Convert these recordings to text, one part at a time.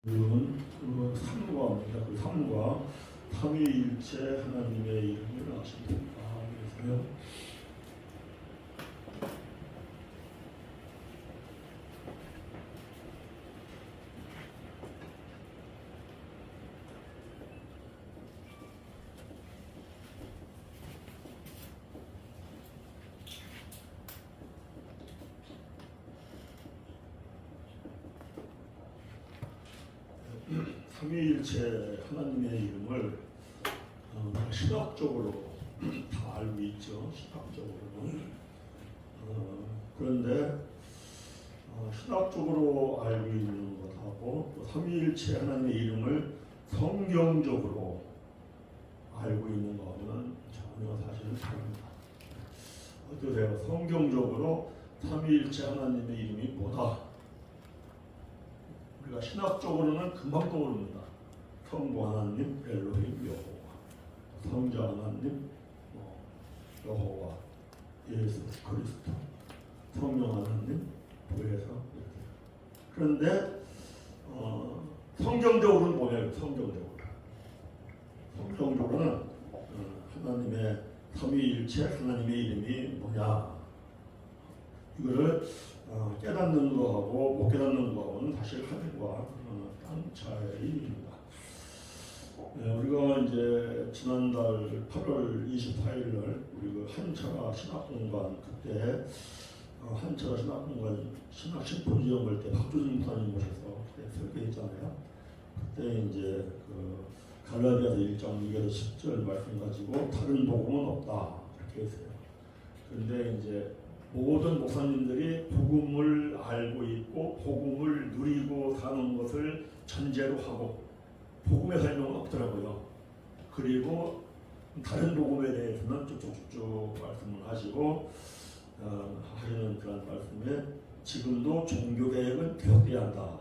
그 삼과입니다. 그 삼과 삼위일체 하나님의 이름을 아십니까? 그래서요. 삼위일체 하나님의 이름을 신학적으로 다 알고 있죠. 신학적으로는. 그런데 신학적으로 알고 있는 것하고 또 삼위일체 하나님의 이름을 성경적으로 알고 있는 것은 전혀 사실은 다릅니다. 어떠세요? 성경적으로 삼위일체 하나님의 이름이 뭐다? 우리가 신학적으로는 금방 떠오릅니다. 성부 하나님, 엘로힘, 여호와, 성자 하나님, 여호와, 예수 그리스도, 성령 하나님, 보혜사. 그런데 성경적으로는 뭐냐면 성경적으로는 하나님의 삼위일체 하나님의 이름이 뭐냐? 이거를 깨닫는 거하고 못 깨닫는 거하고는 사실 하늘과 땅 차이입니다. 우리가 이제 지난달 8월 24일 날 우리 그 한차라 신학공간 그때 한차라 신학공간 신학 심포지엄 할 때 박조진 목사님 모셔서 설교했잖아요. 그때 이제 그 갈라디아서 1장 2절에서 10절 말씀 가지고 다른 복음은 없다 이렇게 했어요. 그런데 이제 모든 목사님들이 복음을 알고 있고 복음을 누리고 사는 것을 전제로 하고 복음의 설명은 없더라고요. 그리고 다른 복음에 대해서는 쭉쭉쭉 말씀을 하시고 하시는 그런 말씀에 지금도 종교개혁은 계속돼야 한다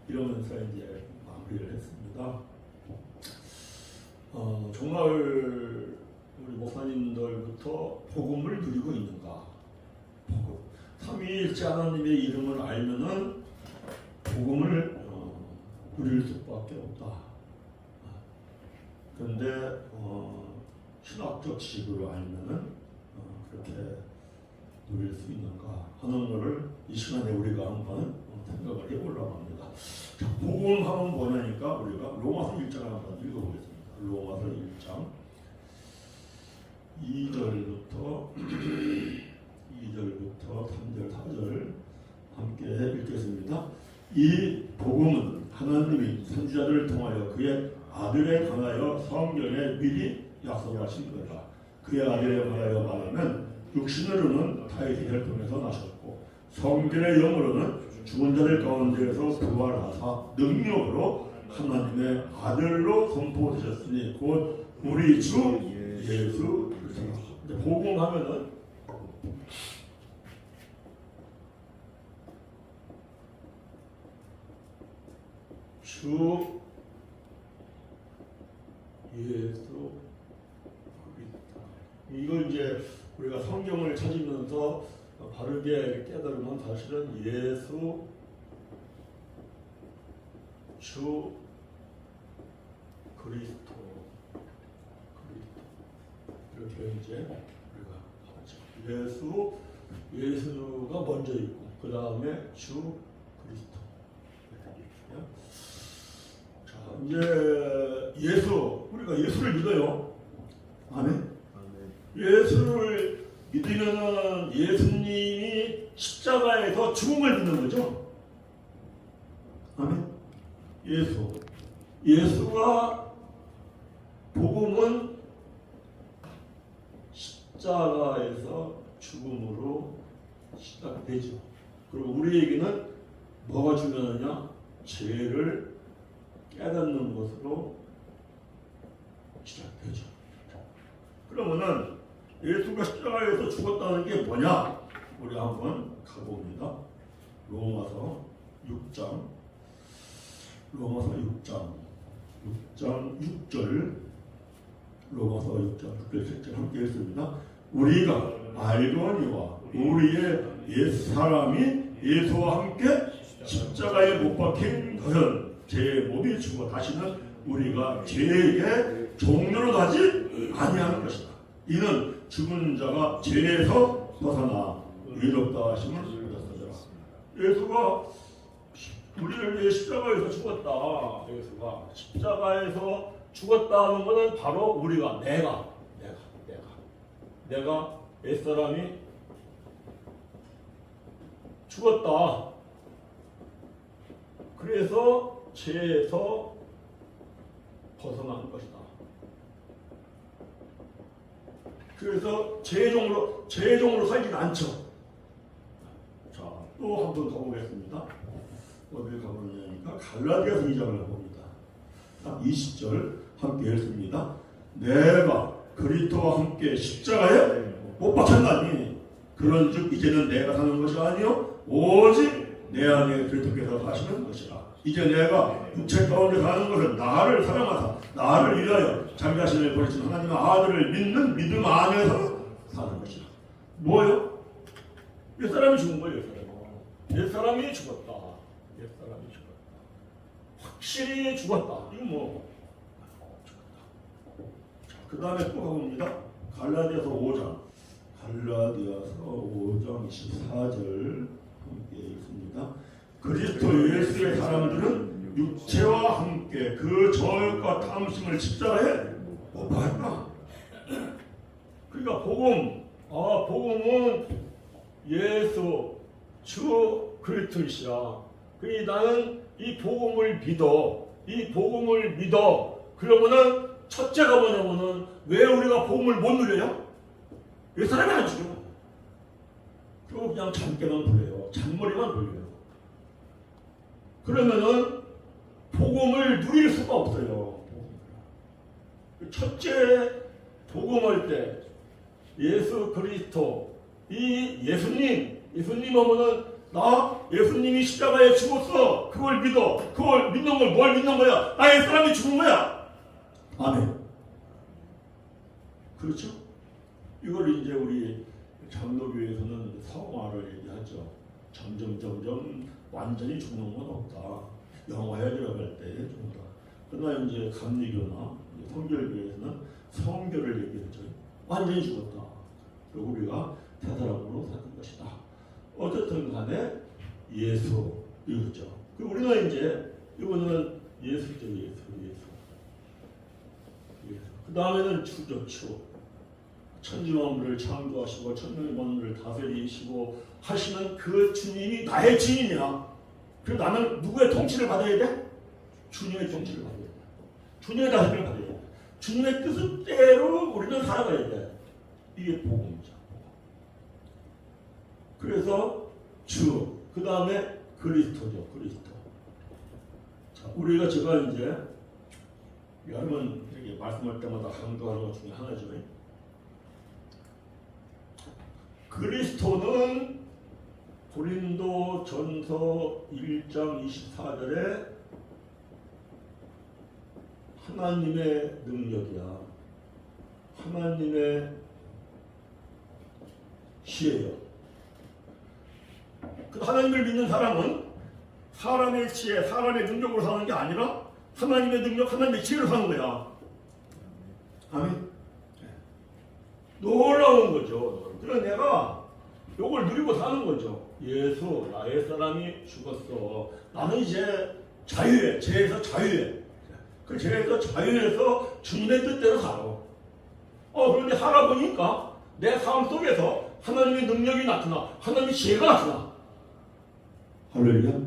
이러면서 이제 마무리를 했습니다. 정말 우리 목사님들부터 복음을 누리고 있는가? 복음. 삼위일체 하나님의 이름을 알면은 복음을 누릴 수밖에 없다. 그런데 신학적 지식으로 알면은 그렇게 누릴 수 있는가 하는 것을 이 시간에 우리가 한번 생각을 해보려고 합니다. 자, 복음하면 뭐냐니까 우리가 로마서 1장을 한번 읽어보겠습니다. 로마서 1장 2절부터 3절, 4절 함께 읽겠습니다. 이 복음은 하나님이 선지자들을 통하여 그의 아들에 관하여 성경에 미리 약속하신 거다. 그의 아들에 관하여 말하면 육신으로는 다윗의 혈통에서 나셨고 성결의 영으로는 죽은 자들 가운데에서 부활하사 능력으로 하나님의 아들로 선포되셨으니 곧 우리 주 예수 그리스도. 복음하면은 주 예수 그리스도. 이걸 이제 우리가 성경을 찾으면서 바르게 깨달으면 사실은 예수 주 그리스도 이렇게 이제 우리가 하죠. 예수가 먼저 있고 그 다음에 주 그리스도. 자, 이제 우리가 예수를 믿어요. 아멘. 예수를 믿으면은 예수님이 십자가에서 죽음을 믿는 거죠. 아멘. 예수가 복음은 십자가에서 죽음으로 시작되죠. 그리고 우리에게는 뭐가 중요하냐? 죄를 깨닫는 것으로 시작되죠. 그러면은 예수가 십자가에서 죽었다는 게 뭐냐? 우리 한번 가봅니다. 로마서 6장 6절 로마서 6장 6절 7절 함께 읽습니다. 우리가 알거니와 우리의 옛사람이 예수와 함께 십자가에 못 박힌 것은 제 몸이 죽어 다시는 우리가 죄에게 종로로 가지 아니하는 것이다. 이는 죽은 자가 죄에서 벗어나 의롭다 하심을 얻었으리라. 예수가 우리를 위해 십자가에서 죽었다. 예수가 십자가에서 죽었다는 것은 바로 우리가 내가 옛사람이 죽었다. 그래서 죄에서 벗어나는 것이다. 그래서 죄종으로 살진 않죠. 자, 또 한 번 가보겠습니다. 어딜 가보느냐니까 갈라디아서 2장을 봅니다. 20절 함께 읽습니다. 내가 그리스도와 함께 십자가에 못 박혔나니 그런즉 이제는 내가 사는 것이 아니요 오직 내 안에 그리스도께서 사시는 것이라. 이제 내가 육체 가운데 사는 것은 나를 사랑하사 나를 위하여 자기 자신을 버리신 하나님의 아들을 믿는 믿음 안에서 사는 것이라. 뭐요? 옛사람이 죽은 거예요. 옛사람이 죽었다. 옛사람이 죽었다. 확실히 죽었다. 이거 뭐 그 다음에 또 가봅니다. 갈라디아서 5장 24절 함께 읽습니다. 그리스도 예수의 사람들은 육체와 함께 그 저욕과 탐심을 십자가에 못 박았다. 그러니까 복음은 예수 주 그리스도이시라. 그러니 나는 이 복음을 믿어. 그러면은 첫째가 뭐냐면은 왜 우리가 복음을 못 누려요? 왜 사람이 안 죽여? 그리고 그냥 잠깨만 돌려요. 잔머리만 돌려요. 그러면은 복음을 누릴 수가 없어요. 첫째 복음할 때 예수 그리스도 이 예수님 하면은 나 예수님이 십자가에 죽었어. 그걸 믿어. 그걸 믿는 걸 뭘 믿는 거야? 나의 사람이 죽은 거야. 아멘. 그렇죠? 이걸 이제 우리 장로교에서는 성화를 얘기하죠. 점점 완전히 죽는 건 없다. 영화에 들어갈 때 죽는다. 그러나 이제 감리교나 성결교에서는 성결을 얘기하죠. 완전히 죽었다. 그리고 우리가 되사람으로 사는 것이다. 어쨌든 간에 예수 이거죠. 그리고 우리는 이제 이거는 예수죠. 예수. 그 다음에는 주죠. 주. 천지만물을 창조하시고 천명만물을 다스리시고 하시는 그 주님이 나의 주인이야. 그래서 나는 누구의 통치를 받아야 돼? 주님의 통치를 받아야 돼. 주님의 다스림을 받아야 돼. 주님의 뜻대로 우리는 살아가야 돼. 이게 복음이죠. 그래서 주, 그 다음에 그리스도죠. 그리스도. 자, 우리가 제가 이제 여러분 이렇게 말씀할 때마다 강조하는 것 중에 하나죠. 그리스도는 고린도 전서 1장 24절에 하나님의 능력이야. 하나님의 시예요. 그 하나님을 믿는 사람은 사람의 지혜, 사람의 능력으로 사는 게 아니라 하나님의 능력, 하나님의 지혜로 사는 거야. 아멘. 놀라운 거죠. 그래서 내가 이걸 누리고 사는 거죠. 예수, 나의 사람이 죽었어. 나는 이제 자유해. 죄에서 자유해. 그 죄에서 자유해서 주님의 뜻대로 살아. 그런데 하다 보니까 내 삶 속에서 하나님의 능력이 나타나. 하나님의 지혜가 나타나. 할렐루야.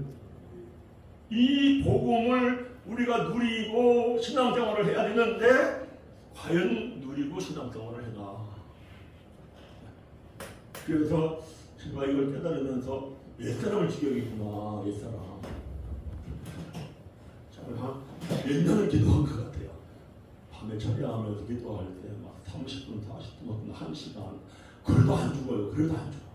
이 복음을 우리가 누리고 신앙생활을 해야 되는데 과연 누리고 신앙생활을 해나. 그래서 제가 이걸 깨달으면서 옛사람을 지켜야겠구나. 옛사람. 몇 년을 기도한 것 같아요. 밤에 철야하면서 기도할 때 막 30분, 40분, 1시간. 그래도 안 죽어요. 그래도 안 죽어.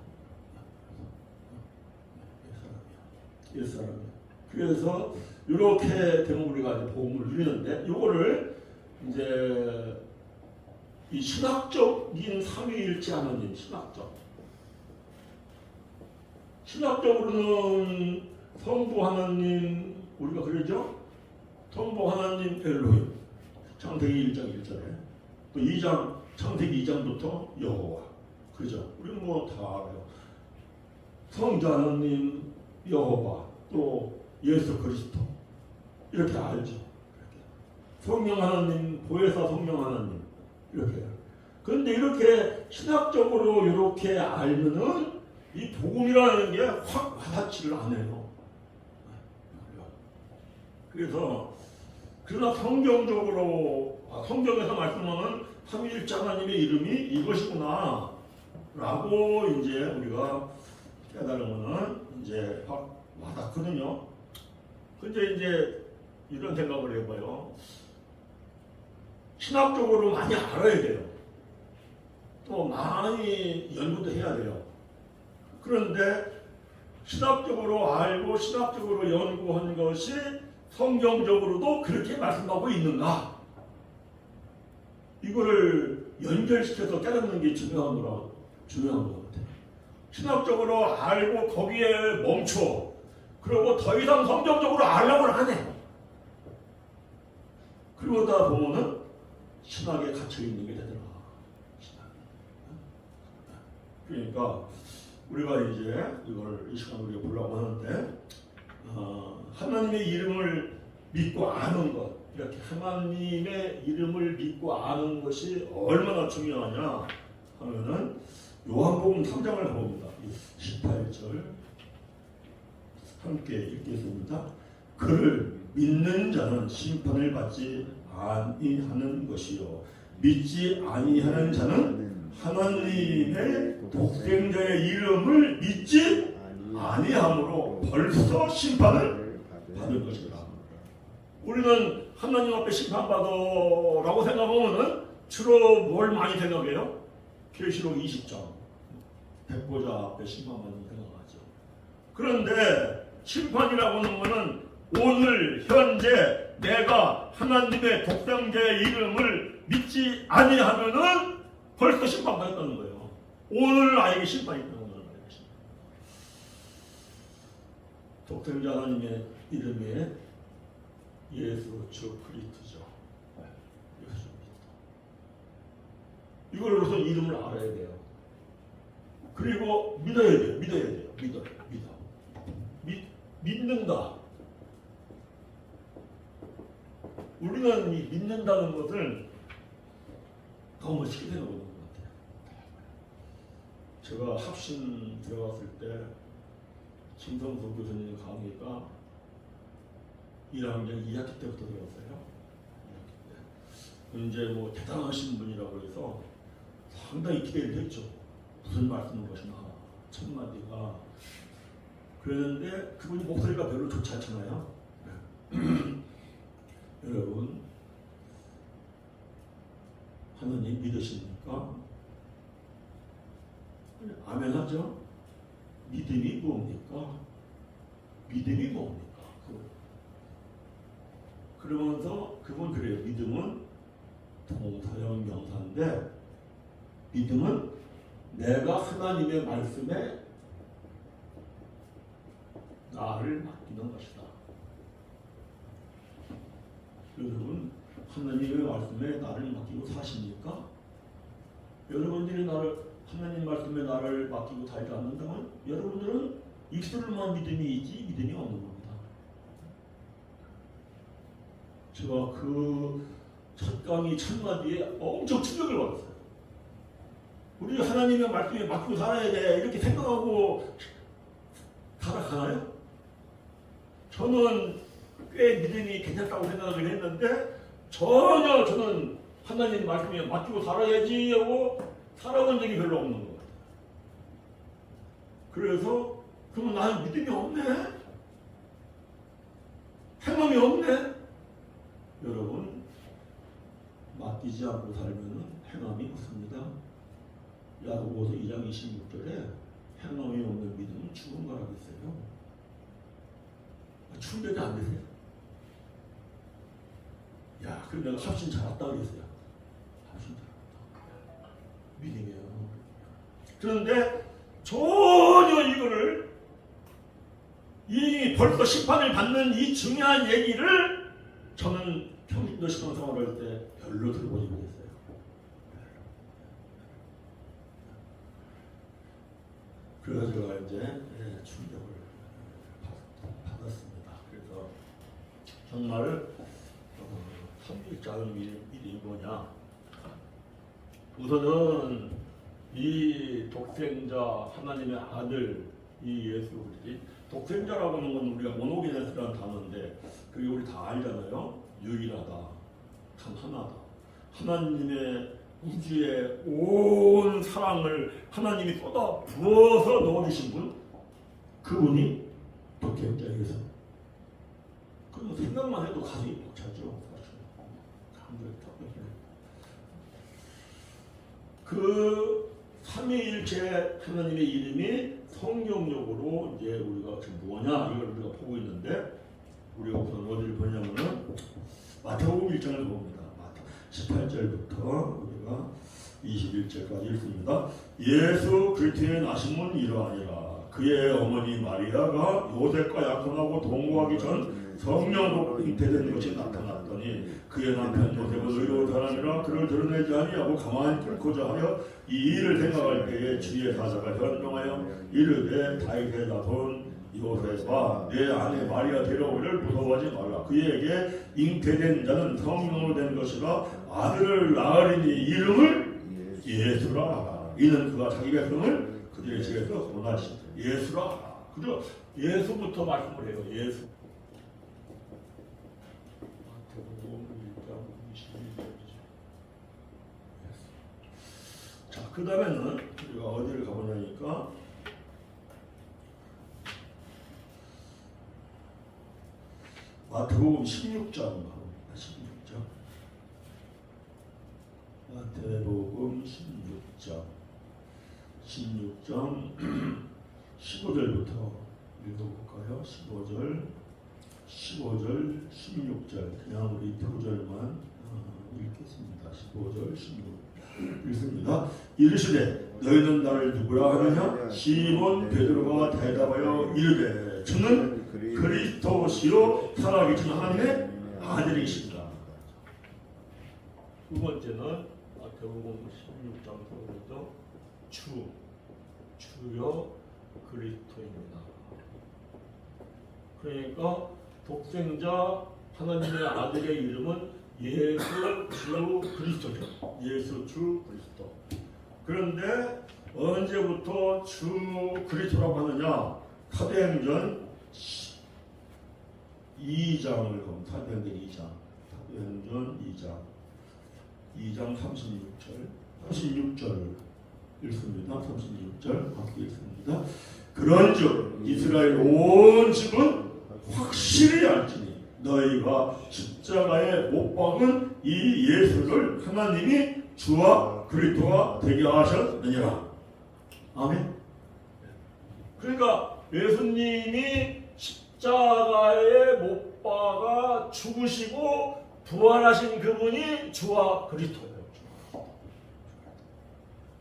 옛사람이야. 그래서 이렇게 되면 우리가 이제 복음을 누리는데 이거를 이제 이 신학적인 삼위일체 하나님, 신학적으로는 성부 하나님 우리가 그러죠. 성부 하나님 엘로힘 창세기 1장 1절에 또 2장 창세기 2장부터 여호와 그죠? 우리는 뭐 다 알아요. 성자 하나님 여호와 또 예수 그리스도 이렇게 알죠. 성령 하나님 보혜사 성령 하나님 이렇게. 그런데 이렇게 신학적으로 이렇게 알면은 이 복음이라는 게 확 와닿지를 않아요. 그래서 그러나 성경적으로 성경에서 말씀하는 삼위일체 하나님의 이름이 이것이구나 라고 이제 우리가 깨달으면은 이제 확 와닿거든요. 근데 이제 이런 생각을 해봐요. 신학적으로 많이 알아야 돼요. 또 많이 연구도 해야 돼요. 그런데 신학적으로 알고 신학적으로 연구한 것이 성경적으로도 그렇게 말씀하고 있는가? 이거를 연결시켜서 깨닫는 게 중요한 것 같아요. 신학적으로 알고 거기에 멈춰. 그리고 더 이상 성경적으로 알려고 안 해. 그러다 보면은 신학에 갇혀 있는 게 되더라. 그러니까 우리가 이제 이걸 이 시간 우리가 보려고 하는데 하나님의 이름을 믿고 아는 것, 이렇게 하나님의 이름을 믿고 아는 것이 얼마나 중요하냐 하면은 요한복음 3장을 봅니다. 18절 함께 읽겠습니다. 그를 믿는 자는 심판을 받지 아니하는 것이요 믿지 아니하는 자는 하나님의 독생자의 이름을 믿지 아니함으로 벌써 심판을 받을 것이다. 우리는 하나님 앞에 심판받으라고 생각하면은 주로 뭘 많이 생각해요? 계시록 20장 백보자 앞에 심판받는 생각하죠. 그런데 심판이라고 하는 것은 오늘 현재 내가 하나님의 독생자의 이름을 믿지 아니하면은 벌써 심판받았다는 거예요. 오늘 나에게 심판이 있다는 거예요. 독생자 하나님의 이름이 예수 주 그리스도죠. 이걸 우선 이름을 알아야 돼요. 그리고 믿어야 돼요. 믿는다. 우리는 이 믿는다는 것을 너무 쉽게 생각하는 것 같아요. 제가 합신 들어갔을 때 김성수 교수님 강의가 1학년 2학기 때부터 들어갔어요. 이제 뭐 대단하신 분이라고 해서 상당히 기대를 했죠. 무슨 말씀인 것이나 첫 마디가. 그랬는데 그분이 목소리가 별로 좋지 않잖아요. 여러분 하나님 믿으십니까? 아멘 하죠? 믿음이 뭡니까? 믿음이 뭡니까? 그러면서 그분 그래요. 믿음은 동사형 명사인데 믿음은 내가 하나님의 말씀에 나를 맡기는 것이다. 여러분 하나님의 말씀에 나를 맡기고 사십니까? 여러분들이 하나님 말씀에 나를 맡기고 살지 않는다면 여러분들은 입술로만 믿음이 있지 믿음이 없는 겁니다. 제가 그 첫 강의 첫 마디에 엄청 충격을 받았어요. 우리 하나님의 말씀에 맡기고 살아야 돼 이렇게 생각하고 살아가나요? 저는 꽤 믿음이 괜찮다고 생각을 했는데 전혀 저는 하나님 말씀에 맡기고 살아야지 하고 살아본 적이 별로 없는 것 같아요. 그래서 그러면 나는 믿음이 없네? 행함이 없네? 여러분 맡기지 않고 살면 행함이 없습니다. 야고보서 2장 26절에 행함이 없는 믿음은 죽은 거라고 했어요. 충격이 안 되세요? 야, 그럼 내가 합신 잘했다 그랬어요. 합신 잘했다. 믿음이에요. 그런데 전혀 이거를 이 벌써 심판을 받는 이 중요한 얘기를 저는 평신도 신앙생활을 할 때 별로 들어보지 못했어요. 그래서 제가 이제 충격을 받았습니다. 그래서 정말 참되지 않은 일이 뭐냐? 우선은 이 독생자 하나님의 아들 이 예수 그리스도, 독생자라고 하는 건 우리가 모노게네스라는 단어인데 그게 우리 다 알잖아요. 유일하다, 참 하나다. 하나님의 우주의 온 사랑을 하나님이 쏟아 부어서 넣어주신 분, 그분이 독생자에서 그 생각만 해도 가슴이 벅차죠. 그 삼위일체 하나님의 이름이 성경적으로 이제 우리가 지금 뭐냐 이걸 우리가 보고 있는데, 우리가 우선 어디를 보냐면은 마태복음 1장을 봅니다. 18절부터 우리가 21절까지 읽습니다. 예수 그리스도의 나심은 이러하니라. 그의 어머니 마리아가 요셉과 약혼하고 동거하기 전 성령으로 잉태된 것이 나타났더니 그의 남편 요셉은 의로운 사람이라 그를 드러내지 아니하고 가만히 끊고자 하여 이 일을 생각할 때에 주의 사자가 현명하여 이르되 다윗의 자손 요셉아 내 아내 마리아 데려오기를 무서워하지 말라. 그에게 잉태된 자는 성령으로 된 것이라 아들을 낳으리니 이름을 예수라 하라. 이는 그가 자기 백성을 그들의 집에서 고나시 예수라 하라. 그죠? 예수부터 말씀을 해요. 예수. 자, 그 다음에는 우리가 어디를 가보냐니까 마태복음 16장 가봅니다. 16장. 마태복음 16장 15절부터 읽어볼까요? 15절, 16절 그냥 우리 두 절만 읽겠습니다. 15절, 16절 읽습니다. 이르시되 너희는 나를 누구라 하느냐? 시몬 베드로가 대답하여 이르되 저는 그리스도시요 살아계신 하나님의 아들이십니다. 두 번째는 마태복음 16장 속에서 주요 그리스도입니다. 그러니까 독생자 하나님의 아들의 이름은 예수 주 그리스도죠. 예수 주 그리스도. 그런데 언제부터 주 그리스도라고 하느냐? 사도행전 2장을 보면 사도행전 2장 36절 읽습니다. 36절 함께 읽습니다. 그런즉 이스라엘 온 집은 확실히 알지니 너희가 십자가에 못 박은 이 예수를 하나님이 주와 그리스도가 되게 하셨느니라. 아멘. 그러니까 예수님이 십자가에 못 박아 죽으시고 부활하신 그분이 주와 그리스도예요.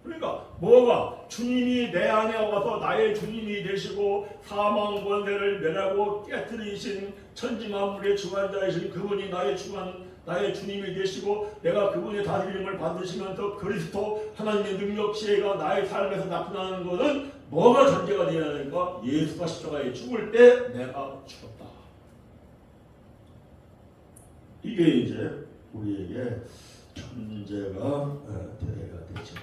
그러니까 뭐가 주님이 내 안에 와서 나의 주님이 되시고 사망 권세를 멸하고 깨뜨리신 천지만물의 주관자이신 그분이 나의 주님이 되시고 내가 그분의 다스림을 받으시면서 그리스도 하나님의 능력 지혜가 나의 삶에서 나타나는 것은 뭐가 전제가 되어야 되니까 예수가 십자가에 죽을 때 내가 죽었다. 이게 이제 우리에게 전제가 되어야 되죠.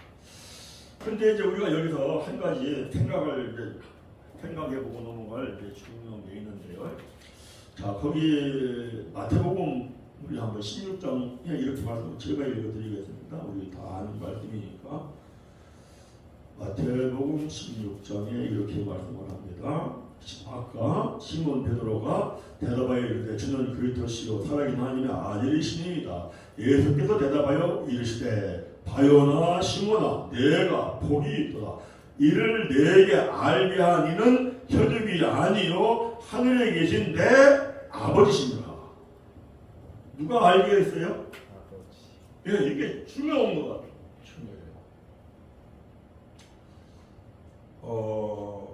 그런데 이제 우리가 여기서 한 가지 생각해보고 넘어갈 중요한 게 있는데요. 자, 거기 마태복음 우리 한번 16장 이렇게 말씀 제가 읽어드리겠습니다. 우리 다 아는 말씀이니까 마태복음 16장에 이렇게 말씀을 합니다. 아까 시몬 베드로가 대답하여 이르되 주는 그리스도시요 살아계신 하나님의 아들이시니이다. 예수께서 대답하여 이르시되 바요나 시몬아 내가 복이 있도다. 이를 내게 알게 한 이는 혈육이 아니요 하늘에 계신 내 아버지시니라. 누가 알게 했어요? 예, 이게 중요한 것 같아요.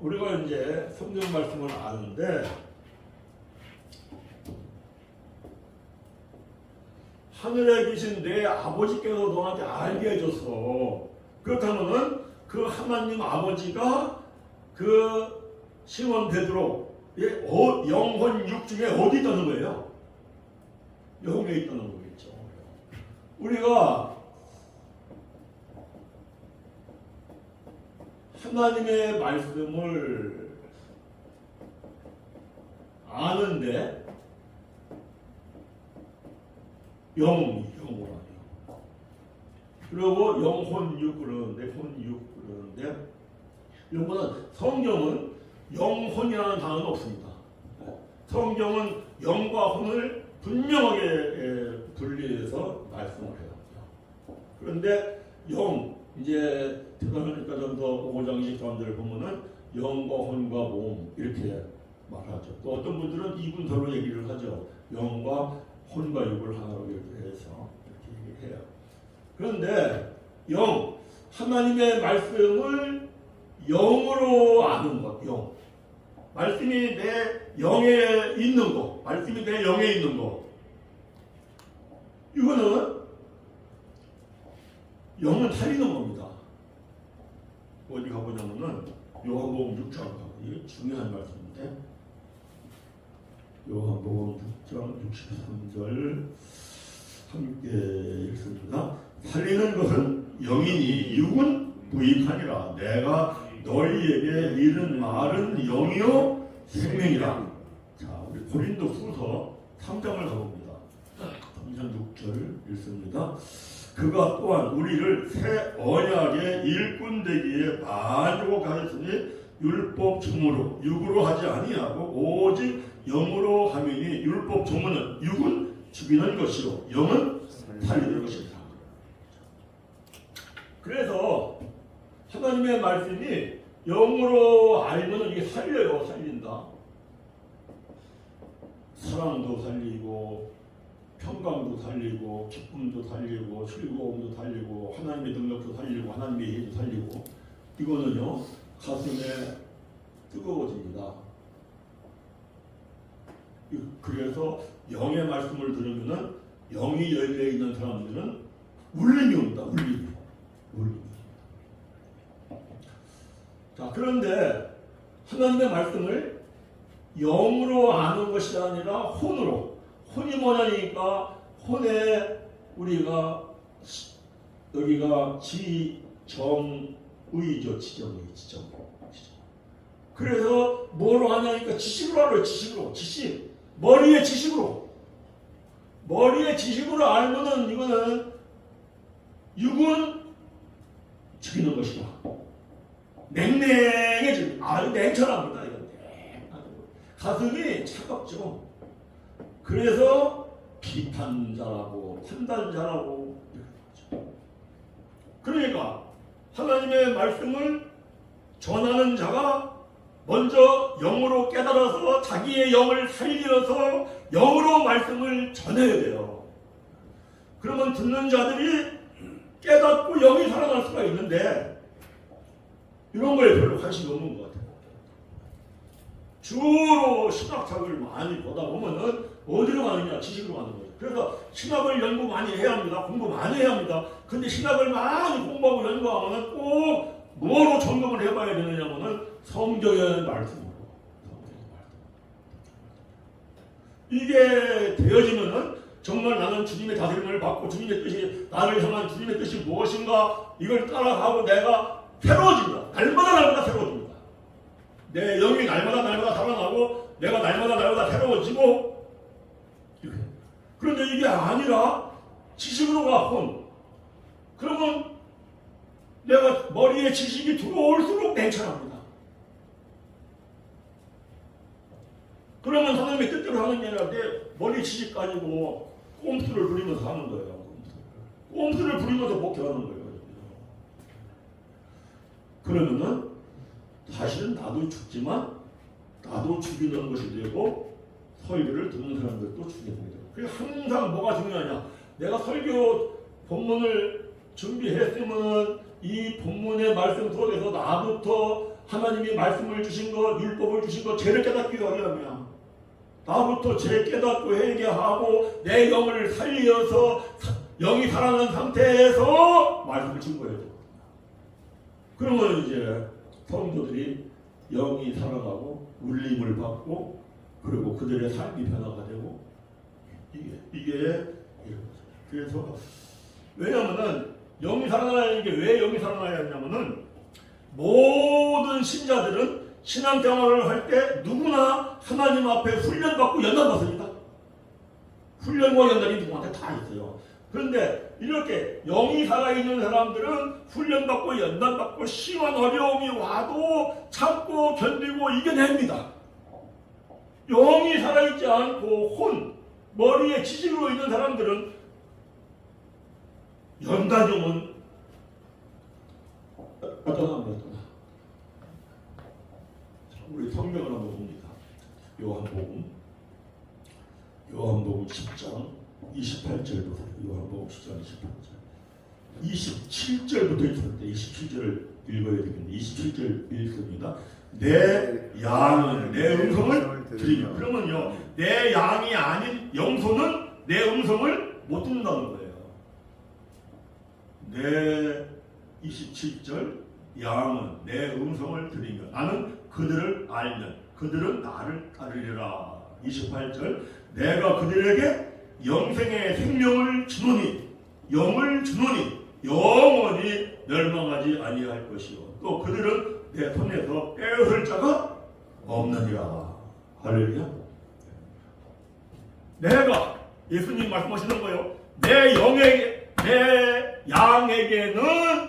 우리가 이제 성경 말씀을 아는데 하늘에 계신 내 아버지께서 너한테 알게 해줘서 그렇다면은 그 하나님 아버지가 그 시몬 베드로의 영혼 육 중에 어디 있다는 거예요? 영에 있다는 거겠죠. 우리가 하나님의 말씀을 아는데 영으로 아니에요. 그리고 영혼 육 그러는데 이런 거는 성경은 영혼이라는 단어는 없습니다. 성경은 영과 혼을 분명하게 분리해서 말씀을 해요. 그런데 이제 대단하니까 좀 더 5장 23절을 보면은 영과 혼과 몸 이렇게 말하죠. 또 어떤 분들은 이분서로 얘기를 하죠. 영과 혼과 육을 하나로 해서 이렇게 얘기해요. 그런데 하나님의 말씀을 영으로 아는 것, 말씀이 내 영에 있는 것, 말씀이 내 영에 있는 것, 이거는 영은 살리는 겁니다. 어디 가보자면은 요한복음 6장 가고 이게 중요한 말씀인데 요한복음 6장 63절 함께 읽습니다. 살리는 것은 영이니 육은 부익하니라. 내가 너희에게 이른 말은 영이요 생명이라. 자, 우리 고린도후서 3장을 가봅니다. 3장 6절 읽습니다. 그가 또한 우리를 새 언약의 일꾼 되기에 만족하게 하셨으니 율법 종으로 육으로 하지 아니하고 오직 영으로 하매니 율법 종은 육은 죽이는 것이요 영은 살리는 것이다. 그래서 하나님의 말씀이 영으로 알면 이게 살린다. 사랑도 살리고 평강도 살리고 기쁨도 살리고 즐거움도 살리고 하나님의 능력도 살리고 하나님의 예도 살리고 이거는요 가슴에 뜨거워집니다. 그래서 영의 말씀을 들으면은 영이 열려 있는 사람들은 울림이 옵니다. 울림이. 자, 그런데 하나님의 말씀을 영으로 아는 것이 아니라 혼으로. 혼이 뭐냐니까 혼에 우리가 여기가 지정의죠. 지정의. 그래서 뭐로 하냐니까 지식으로 알아요. 지식. 머리의 지식으로 알면은 이거는 육은 죽이는 것이다. 냉랭해집니다. 냉철합니다. 이건 가슴이 차갑죠. 그래서 비판 잘하고 판단 잘하고 이렇게 하죠. 그러니까 하나님의 말씀을 전하는 자가 먼저 영으로 깨달아서 자기의 영을 살리어서 영으로 말씀을 전해야 돼요. 그러면 듣는 자들이 깨닫고 영이 살아날 수가 있는데 이런 거에 별로 관심이 없는 것 같아요. 주로 신학책을 많이 보다 보면은 어디로 가느냐? 지식으로 가는 거예요. 그래서 신학을 연구 많이 해야 합니다. 공부 많이 해야 합니다. 근데 신학을 많이 공부하고 연구하면은 꼭 뭐로 점검을 해봐야 되느냐면은 성경의 말씀으로. 이게 되어지면은 정말 나는 주님의 다스림을 받고 주님의 뜻이 나를 향한 주님의 뜻이 무엇인가 이걸 따라가고 내가 새로워집니다. 날마다 새로워집니다. 내 영이 날마다 살아나고 내가 날마다 새로워지고 이렇게. 그런데 이게 아니라 지식으로 가 혼. 그러면 내가 머리에 지식이 들어올수록 냉철합니다. 그러면 하나님의 뜻대로 하는 게 아니라 내 머리 지식 가지고 꼼수를 부리면서 하는 거예요. 꼼수를 부리면서 목회하는 거예요. 그러면은 사실은 나도 죽지만 나도 죽이는 것이 되고 설교를 듣는 사람들도 죽이는 거죠. 그래서 항상 뭐가 중요하냐? 내가 설교 본문을 준비했으면 이 본문의 말씀 속에서 나부터 하나님이 말씀을 주신 것, 율법을 주신 것, 죄를 깨닫기 위함이야. 나부터 제 깨닫고 회개하고 내 영을 살려서 영이 살아난 상태에서 말씀을 증거해야 돼요. 그러면 이제 성도들이 영이 살아나고 울림을 받고 그리고 그들의 삶이 변화가 되고 이게 이런 거죠. 그래서 왜냐하면은 영이 살아나는 게 왜 영이 살아나야 하냐면은 모든 신자들은 신앙생활을 할 때 누구나 하나님 앞에 훈련받고 연단받습니다. 훈련과 연단이 누구한테 다 있어요. 그런데 이렇게 영이 살아있는 사람들은 훈련받고 연단받고 심한 어려움이 와도 참고 견디고 이겨냅니다. 영이 살아있지 않고 머리에 지식으로 있는 사람들은 연단용은 떠납니다. 우리 성경을 한번 봅니다. 요한복음 10장 28절부터 요한복음 10장 28절 27절부터 있었는데 27절을 읽어야 되겠는데 27절 읽습니다. 내 양은 내 음성을 들으며 그러면요 내 양이 아닌 영소는 내 음성을 못 듣는다는 거예요. 내 27절 양은 내 음성을 들으며 나는 그들을 알면 그들은 나를 따르리라. 28절 내가 그들에게 영생의 생명을 주노니 영을 주노니 영원히 멸망하지 아니할 것이요 또 그들은 내 손에서 빼앗을 자가 없느니라. 할렐루야. 내가 예수님 말씀하시는 거예요. 내 양에게는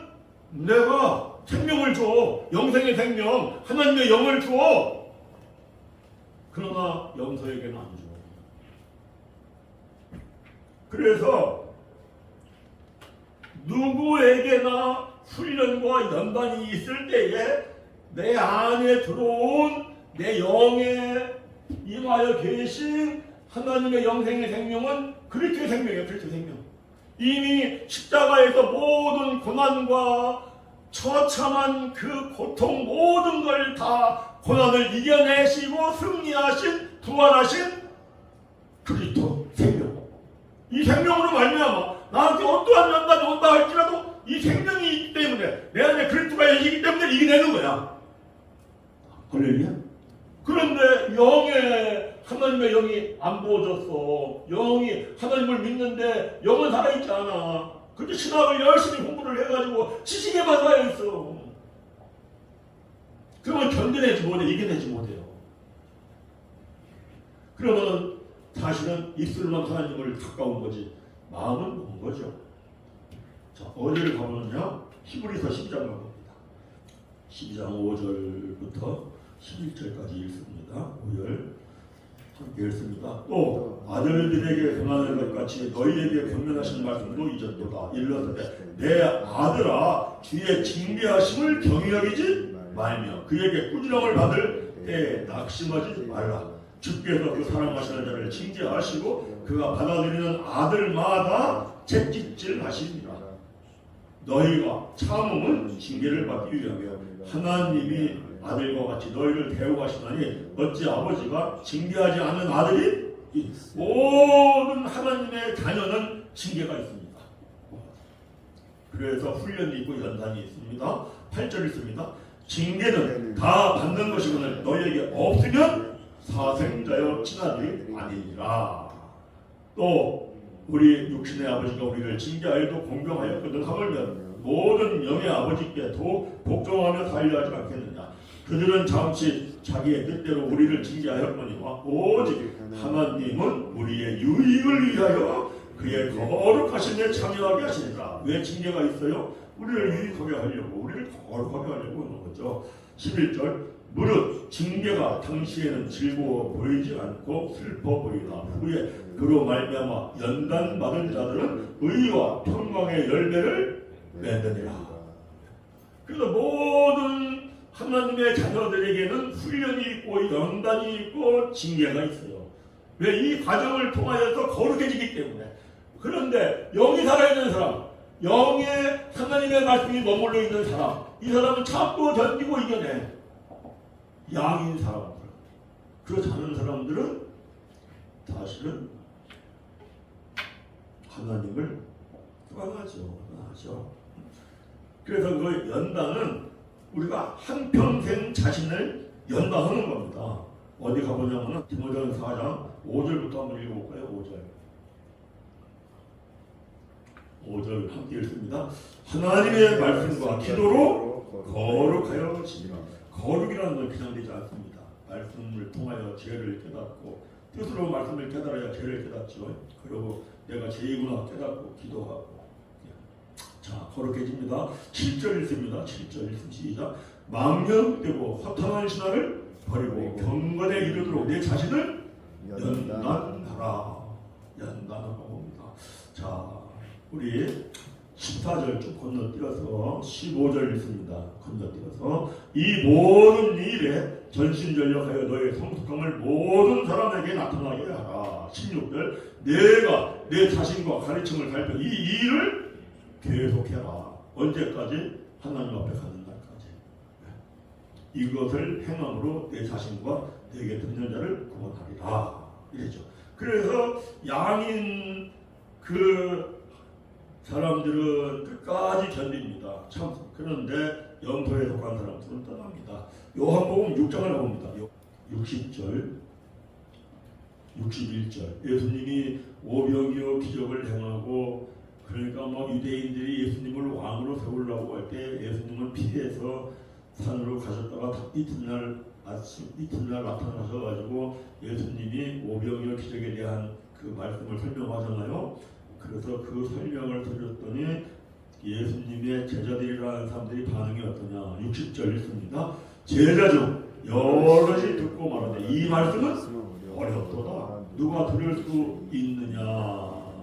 내가 생명을 줘. 영생의 생명 하나님의 영을 줘. 그러나 영소에게는 안 줘. 그래서 누구에게나 훈련과 연단이 있을 때에 내 안에 들어온 내 영에 임하여 계신 하나님의 영생의 생명은 그리스도의 생명이에요. 그리스도의 생명. 이미 십자가에서 모든 고난과 처참한 그 고통 모든 걸 다 고난을 이겨내시고 승리하신 부활하신 그리스도 생명. 이 생명으로 말미암아 나한테 어떠한 연단이 온다 할지라도 이 생명이 있기 때문에 내 안에 그리스도가 계시기 때문에 이겨내는 거야. 할렐루야. 그런데 하나님의 영이 안 부어졌어. 영이 하나님을 믿는데 영은 살아있지 않아. 그런데 신학을 열심히 공부를 해가지고 지식에만 쌓여있어. 그러면 견뎌내지 못해. 이겨내지 못해요. 그러면 사실은 입술만 하나님을 가까운 거지 마음은 먼 거죠. 자, 어디를 가보느냐? 히브리서 10장 가봅니다. 12장 5절부터 11절까지 읽습니다. 5절 함께 읽습니다. 또 아들들에게 권하는 것 같이 너희에게 권면하신 말씀도 잊었도다. 일렀는데 내 아들아 주의 징계하심을 경히 여기지 말며 그에게 꾸지람을 받을 때에 낙심하지 말라. 주께서 그 사랑하시는 자를 징계하시고 그가 받아들이는 아들마다 채찍질 하시니라. 너희가 참음은 징계를 받기 위하여 하나님이 아들과 같이 너희를 대우하시나니 어찌 아버지가 징계하지 않는 아들이 모든 하나님의 자녀는 징계가 있습니다. 그래서 훈련이 있고 연단이 있습니다. 8절 있습니다. 징계는 다 받는 것이거늘 너희에게 없으면 사생자여 친아들이 아니니라. 또 우리 육신의 아버지가 우리를 징계하여도 공경하였거든 하물며 모든 영의 아버지께도 복종하며 살려하지 않겠느냐. 그들은 잠시 자기의 뜻대로 우리를 징계하였거니와 오직 하나님은 우리의 유익을 위하여 그의 거룩하신 데 참여하게 하시니라. 왜 징계가 있어요? 우리를 유익하게 하려고, 우리를 거룩하게 하려고 하는 거죠. 11절 무릇 징계가 당시에는 즐거워 보이지 않고 슬퍼 보이나 후에 그로 말미암아 연단받은 자들은 의와 평강의 열매를 맺느니라. 그래서 모든 하나님의 자녀들에게는 훈련이 있고 연단이 있고 징계가 있어요. 왜? 이 과정을 통하여서 거룩해지기 때문에. 그런데 영이 살아있는 사람, 영에 하나님의 말씀이 머물러 있는 사람, 이 사람은 참고 견디고 이겨내. 양인 사람들, 그렇지 않은 사람들은 사실은 하나님을 떠나죠. 그래서 그 연단은 우리가 한평생 자신을 연단하는 겁니다. 어디 가보냐면 디모데전서 4장 5절부터 한번 읽어볼까요? 5절 함께 읽습니다. 하나님의 말씀과 기도로 거룩하여 지니라. 거룩이라는 건 그냥 되지 않습니다. 말씀을 통하여 죄를 깨닫고 뜻으로 말씀을 깨달아야 죄를 깨닫죠. 그리고 내가 죄이구나 깨닫고 기도하고. 자, 거룩해집니다. 7절 읽습니다. 7절 읽습니다. 시작. 망령되고 허탄한 신화를 버리고 경건에 이르도록 내 자신을 연단하라. 연단하는 겁니다. 자, 우리 14절 좀 건너뛰어서 15절 읽습니다. 건너뛰어서 이 모든 일에 전심전력하여 너의 성숙함을 모든 사람에게 나타나게 하라. 16절 내가 내 자신과 가르침을 살펴 이 일을 계속해라. 언제까지? 하나님 앞에 가는 날까지. 이것을 행함으로 내 자신과 내게 듣는 자를 구원하리라. 이랬죠. 그래서 양인 그 사람들은 끝까지 견딥니다. 참. 그런데 영토에 속한 사람들은 떠납니다. 요한복음 6장을 봅니다. 60절, 61절. 예수님이 오병이어 기적을 행하고 그러니까 뭐 유대인들이 예수님을 왕으로 세우려고 할 때 예수님을 피해서 산으로 가셨다가 이튿날 나타나셔가지고 예수님이 오병이어 기적에 대한 그 말씀을 설명하잖아요. 그래서 그 설명을 드렸더니 예수님의 제자들이라는 사람들이 반응이 어떠냐. 60절 읽습니다. 제자 중 여럿이 듣고 말하되 이 말씀은 어렵도다. 누가 들을 수 있느냐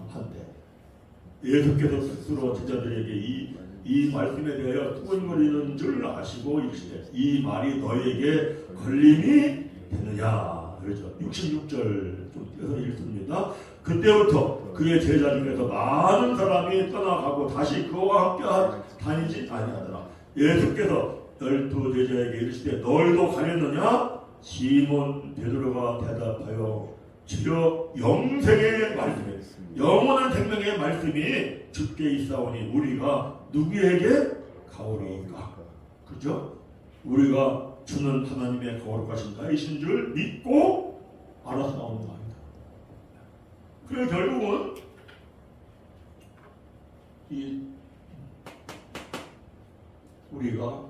한데 예수께서 스스로 제자들에게 이 말씀에 대하여 투근거리는 줄 아시고 이르시되 이 말이 너에게 걸림이 되느냐. 그렇죠. 66절 좀 띄어서 읽습니다. 그때부터 그의 제자 중에서 많은 사람이 떠나가고 다시 그와 함께 다니지 아니하더라. 예수께서 12 제자에게 이르시되 너희도 가겠느냐? 시몬 베드로가 대답하여 주여 영생의 말씀에 영원한 생명의 말씀이 주께 있사오니 우리가 누구에게 가오리이까? 그죠? 우리가 주는 하나님의 거룩하신 자이신 줄 믿고 알아서 나오는 거 아니다. 그래 결국은 우리가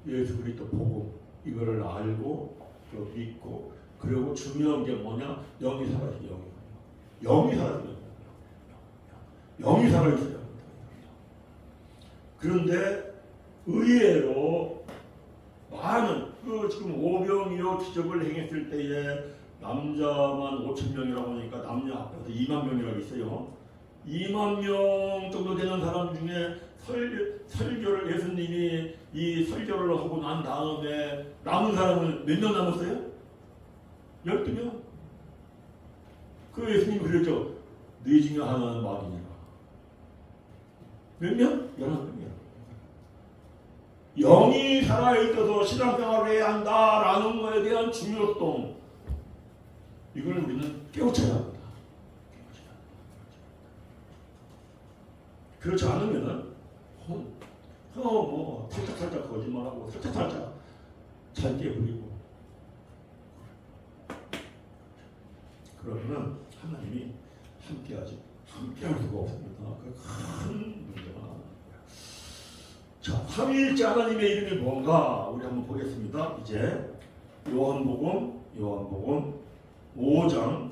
예수 그리스도 보고 이거를 알고 또 믿고 그리고 중요한 게 뭐냐? 영이 살아있어요. 영이 살아있어요. 영이 살아있어요. 그런데 의외로 많은 지금 오병이어 기적을 행했을 때에 남자만 5,000명이라고 하니까 남녀 합해서 2만 명이라고 있어요. 2만 명 정도 되는 사람 중에 설교를 예수님이 이 설교를 하고 난 다음에 남은 사람은 몇 명 남았어요? 12명. 그 예수님이 그랬죠. 네 중에 하나는 마귀니라. 몇 명? 11명이야. 영이 살아있어서 신앙생활을 해야 한다라는 것에 대한 중요성, 이걸 우리는 깨우쳐야 합니다. 그렇지 않으면은 뭐 살짝 거짓말하고 살짝 잘게 부리고 그러면 하나님이 함께할 수가 없습니다. 그 큰 문제가. 자, 삼위일체 하나님의 이름이 뭔가 우리 한번 보겠습니다. 이제 요한복음 5장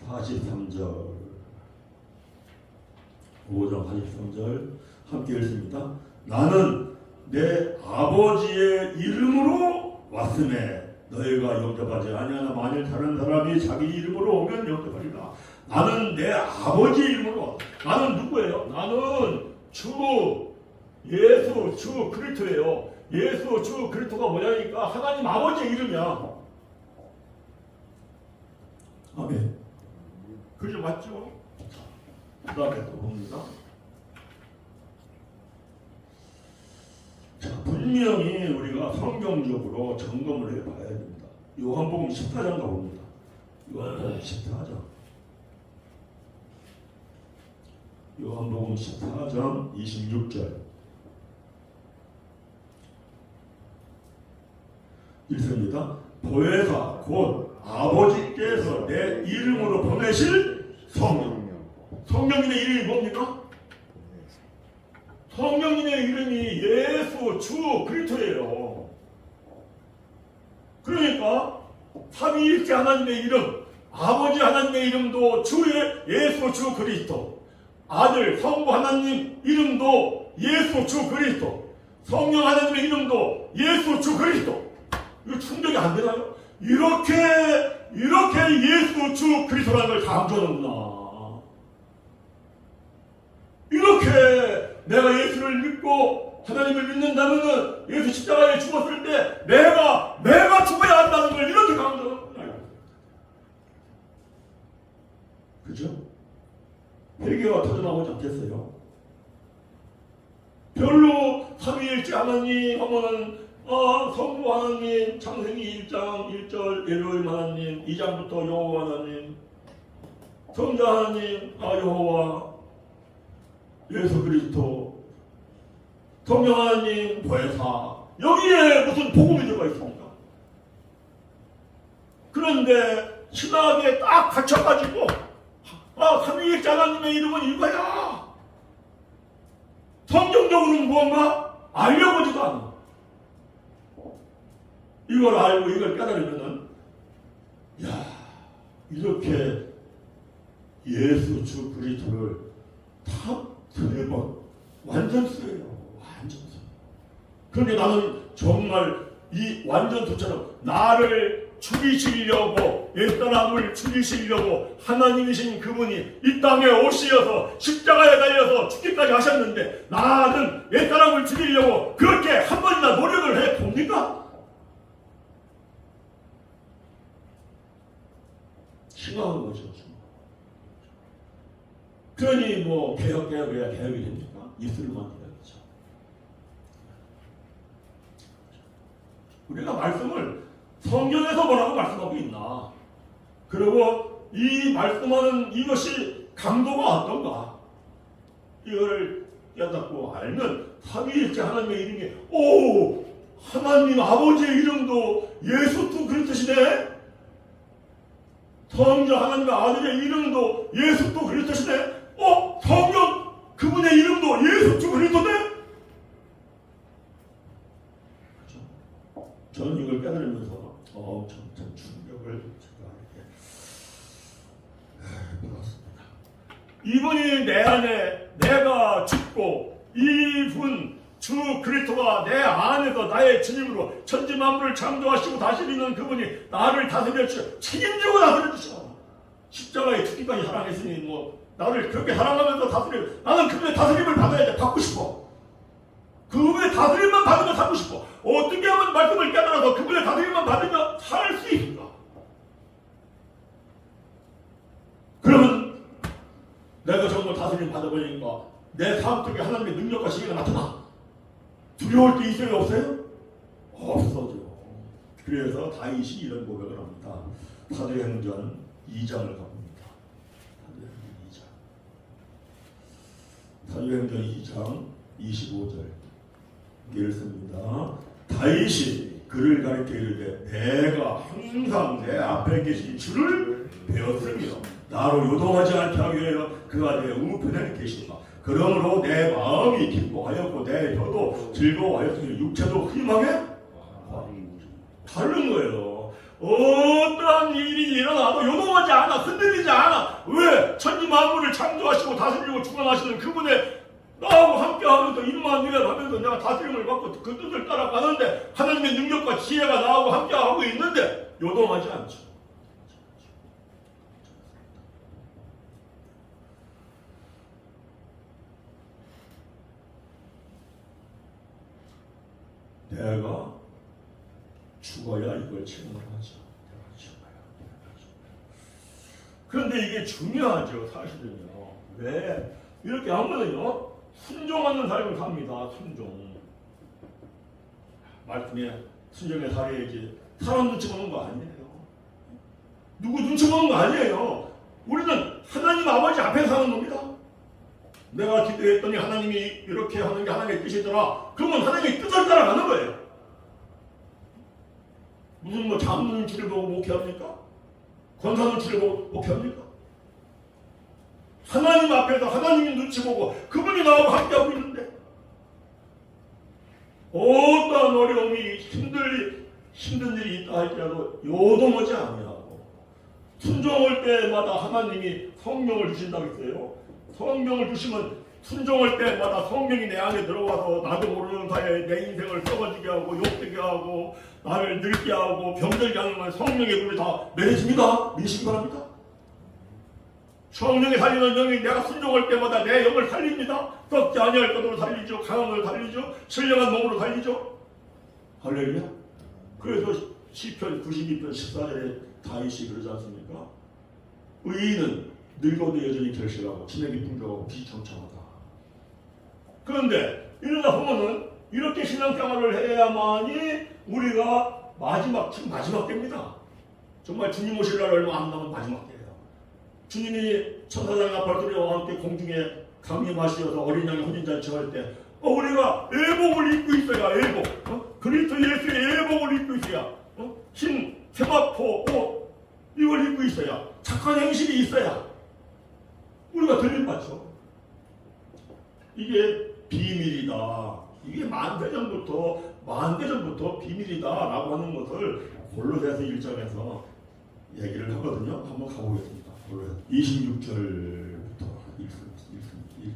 43절 5장 43절 함께 읽습니다. 나는 내 아버지의 이름으로 왔음에 너희가 영접하지 아니하나 만일 다른 사람이 자기 이름으로 오면 영접하리라. 나는 내 아버지의 이름으로. 나는 누구예요? 나는 예수 주 그리스도예요. 예수 주 그리스도가 뭐냐니까 하나님 아버지의 이름이야. 아멘. 그죠? 맞죠? 그 다음에 또 봅니다. 자, 분명히 우리가 성경적으로 점검을 해봐야 됩니다. 요한복음 14장 가봅니다. 요한복음 14장. 요한복음 14장 26절. 읽습니다. 보혜사 곧 아버지께서 내 이름으로 보내실 성령. 성령님의 이름이 뭡니까? 성령님의 이름이 예수 주 그리스도예요. 그러니까 삼위일체 하나님의 이름, 아버지 하나님의 이름도 주의 예수 주 그리스도, 아들 성부 하나님 이름도 예수 주 그리스도, 성령 하나님의 이름도 예수 주 그리스도. 이거 충족이 안 되나요? 이렇게 예수 주 그리스도라는 걸 강조하는구나. 이렇게 내가 예수를 믿고 하나님을 믿는다면은 예수 십자가에 죽었을 때 내가 죽어야 한다는 걸 이렇게 강조하는구나. 그죠? 회개가 터져나오지 않겠어요? 별로 삼위일체 하나님 하면은 성부 하나님 창세기 1장 1절 엘로힘 하나님, 2장부터 여호와 하나님, 성자 하나님 여호와, 예수 그리스도, 성령 하나님 보혜사, 여기에 무슨 복음이 들어가 있습니까? 그런데 신학에 딱 갇혀가지고 삼위일체 하나님의 이름은 이거야. 성경적으로는 무언가 알려보지도 않아. 이걸 알고 이걸 깨달으면은 이렇게 예수 주 그리스도를 다 3번 완전수예요. 완전수. 그런데 나는 정말 이 완전수처럼 나를 죽이시려고, 옛사람을 죽이시려고 하나님이신 그분이 이 땅에 오시어서 십자가에 달려서 죽기까지 하셨는데 나는 옛사람을 죽이려고 그렇게 한 번이나 노력을 해 봅니까? 심각한 거죠. 그러니 개혁해야 개혁이 됩니까? 입술만 해야죠. 우리가 말씀을 성경에서 뭐라고 말씀하고 있나? 그리고 이 말씀하는 이것이 강도가 어떤가? 이거를 깨닫고 알면 삼위일체 하나님의 이름이 하나님 아버지의 이름도 예수 그리스도시네. 성자 하나님의 아들의 이름도 예수 그리스도시네. 성령 그분의 이름도 예수 그리스도네. 저는 이걸 깨달으면서 참 충격을 제가 이렇게 받았습니다. 이분이 내 안에 내가 죽고 이분 주 그리스도가 내 안에서 나의 주님으로 천지 만물을 창조하시고 다스리는 그분이 나를 다스려 주시고 책임지고 다스려 주시고 십자가에 죽기까지 사랑했으니 나를 그렇게 사랑하면서 다스려. 나는 그분의 다스림을 받아야 돼. 받고 싶어. 그분의 다스림만 받으면 살고 싶어. 어떻게 하면 말씀을 깨달아서 그분의 다스림만 받으면 살 수 있을까? 그러면 내가 정말 다스림 받아보니까 내 삶 속에 하나님의 능력과 시기가 나타나. 두려울 때 있어요? 없어요? 없어져. 그래서 다윗이 이런 고백을 합니다. 사도행전 2장을 가봅니다. 사도행전 2장 25절 읽습니다. 다윗이 그를 가리켜 이르되 내가 항상 내 앞에 계신 주를 배웠으며 나로 요동하지 않게 하기 위하여 그가 내 우편에 계시니라. 그러므로 내 마음이 기뻐하였고 내 혀도 즐거워하였으며 육체도 희망에 다른 거예요. 어떠한 일이 일어나도 요동하지 않아, 흔들리지 않아. 왜? 천지 만물을 창조하시고 다스리고 주관하시는 그분의 나하고 함께하면서 일만 일하면서 내가 다스림을 받고 그 뜻을 따라가는데 하나님의 능력과 지혜가 나하고 함께하고 있는데 요동하지 않죠. 내가 죽어야 이걸 체험을 하죠. 내가 죽어야. 그런데 이게 중요하죠, 사실은요. 왜? 이렇게 하면은요, 순종하는 삶을 삽니다. 순종. 말씀에 순종의 살아야지. 사람 눈치 보는 거 아니에요. 누구 눈치 보는 거 아니에요. 우리는 하나님 아버지 앞에 사는 겁니다. 내가 기도했더니 하나님이 이렇게 하는 게 하나님의 뜻이더라. 그러면 하나님의 뜻을 따라가는 거예요. 무슨 뭐 장로 눈치를 보고 목회합니까? 권사 눈치를 보고 목회합니까? 하나님 앞에서 하나님이 눈치 보고 그분이 나하고 함께하고 있는데 어떠한 어려움이 힘든 일이 있다 할지라도 요동하지 아니하고 순종할 때마다 하나님이 성령을 주신다고 했어요. 성령을 주시면 순종할 때마다 성령이 내 안에 들어와서 나도 모르는 사이에 내 인생을 썩어지게 하고 욕되게 하고 나를 늙게 하고 병들게 하는 건 성령의 불이 다 내려집니다. 믿으시기 바랍니다. 성령이 살리는 영이 내가 순종할 때마다 내 영을 살립니다. 썩지 아니할 것으로 살리죠. 강한 걸 살리죠. 신령한 몸으로 살리죠. 할렐루야. 그래서 시편 92편 14절에 다윗이 그러지 않습니까? 의인은 늙어도 여전히 결실하고 진액이 풍족하고 빛이 청청하다. 그런데 이러다 보면은 이렇게 신앙생활을 해야만이 우리가 지금 마지막 때입니다. 정말 주님 오실 날 얼마 안 남은 마지막 때예요. 주님이 천사장 앞으로 함께 공중에 강림하시어서 어린 양의 혼인잔치 할 때 우리가 예복을 입고 있어야 예복. 그리스도 예수의 예복을 입고 있어야 흰 세마포 옷 이걸 입고 있어야 착한 행실이 있어야 우리가 들림받죠. 이게 비밀이다. 이게 만대전부터 비밀이다라고 하는 것을 골로새서 1장에서 얘기를 하거든요. 한번 가보겠습니다. 26절부터 읽습니다.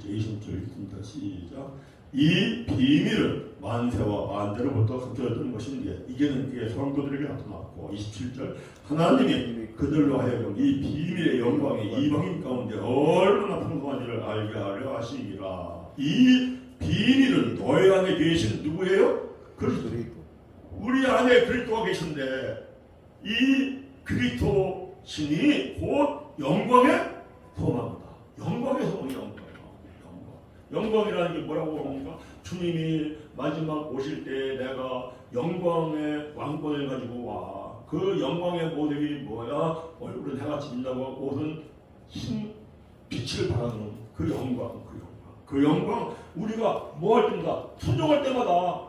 26절 읽습니다. 시작. 이 비밀은 만세와 만대로부터 흩어졌던 것인데 이게는 그게 성도들에게 나타났고 27절 하나님이 그들로 하여금 이 비밀의 영광이 이방인 가운데 얼마나 풍성한지를 알게 하려 하시니라. 이 비밀은 너희 안에 계신 누구예요? 그리스도. 우리 안에 그리스도가 계신데 이 그리스도 신이 곧 영광의 소망이다. 영광의 소망이 영광이라는 게 뭐라고 합니까? 주님이 마지막 오실 때 내가 영광의 왕권을 가지고 와. 그 영광의 모델이 뭐야? 얼굴은 해같이 빛나고 옷은 흰 빛을 발하는 그 영광. 우리가 뭐 할 때마다 순종할 때마다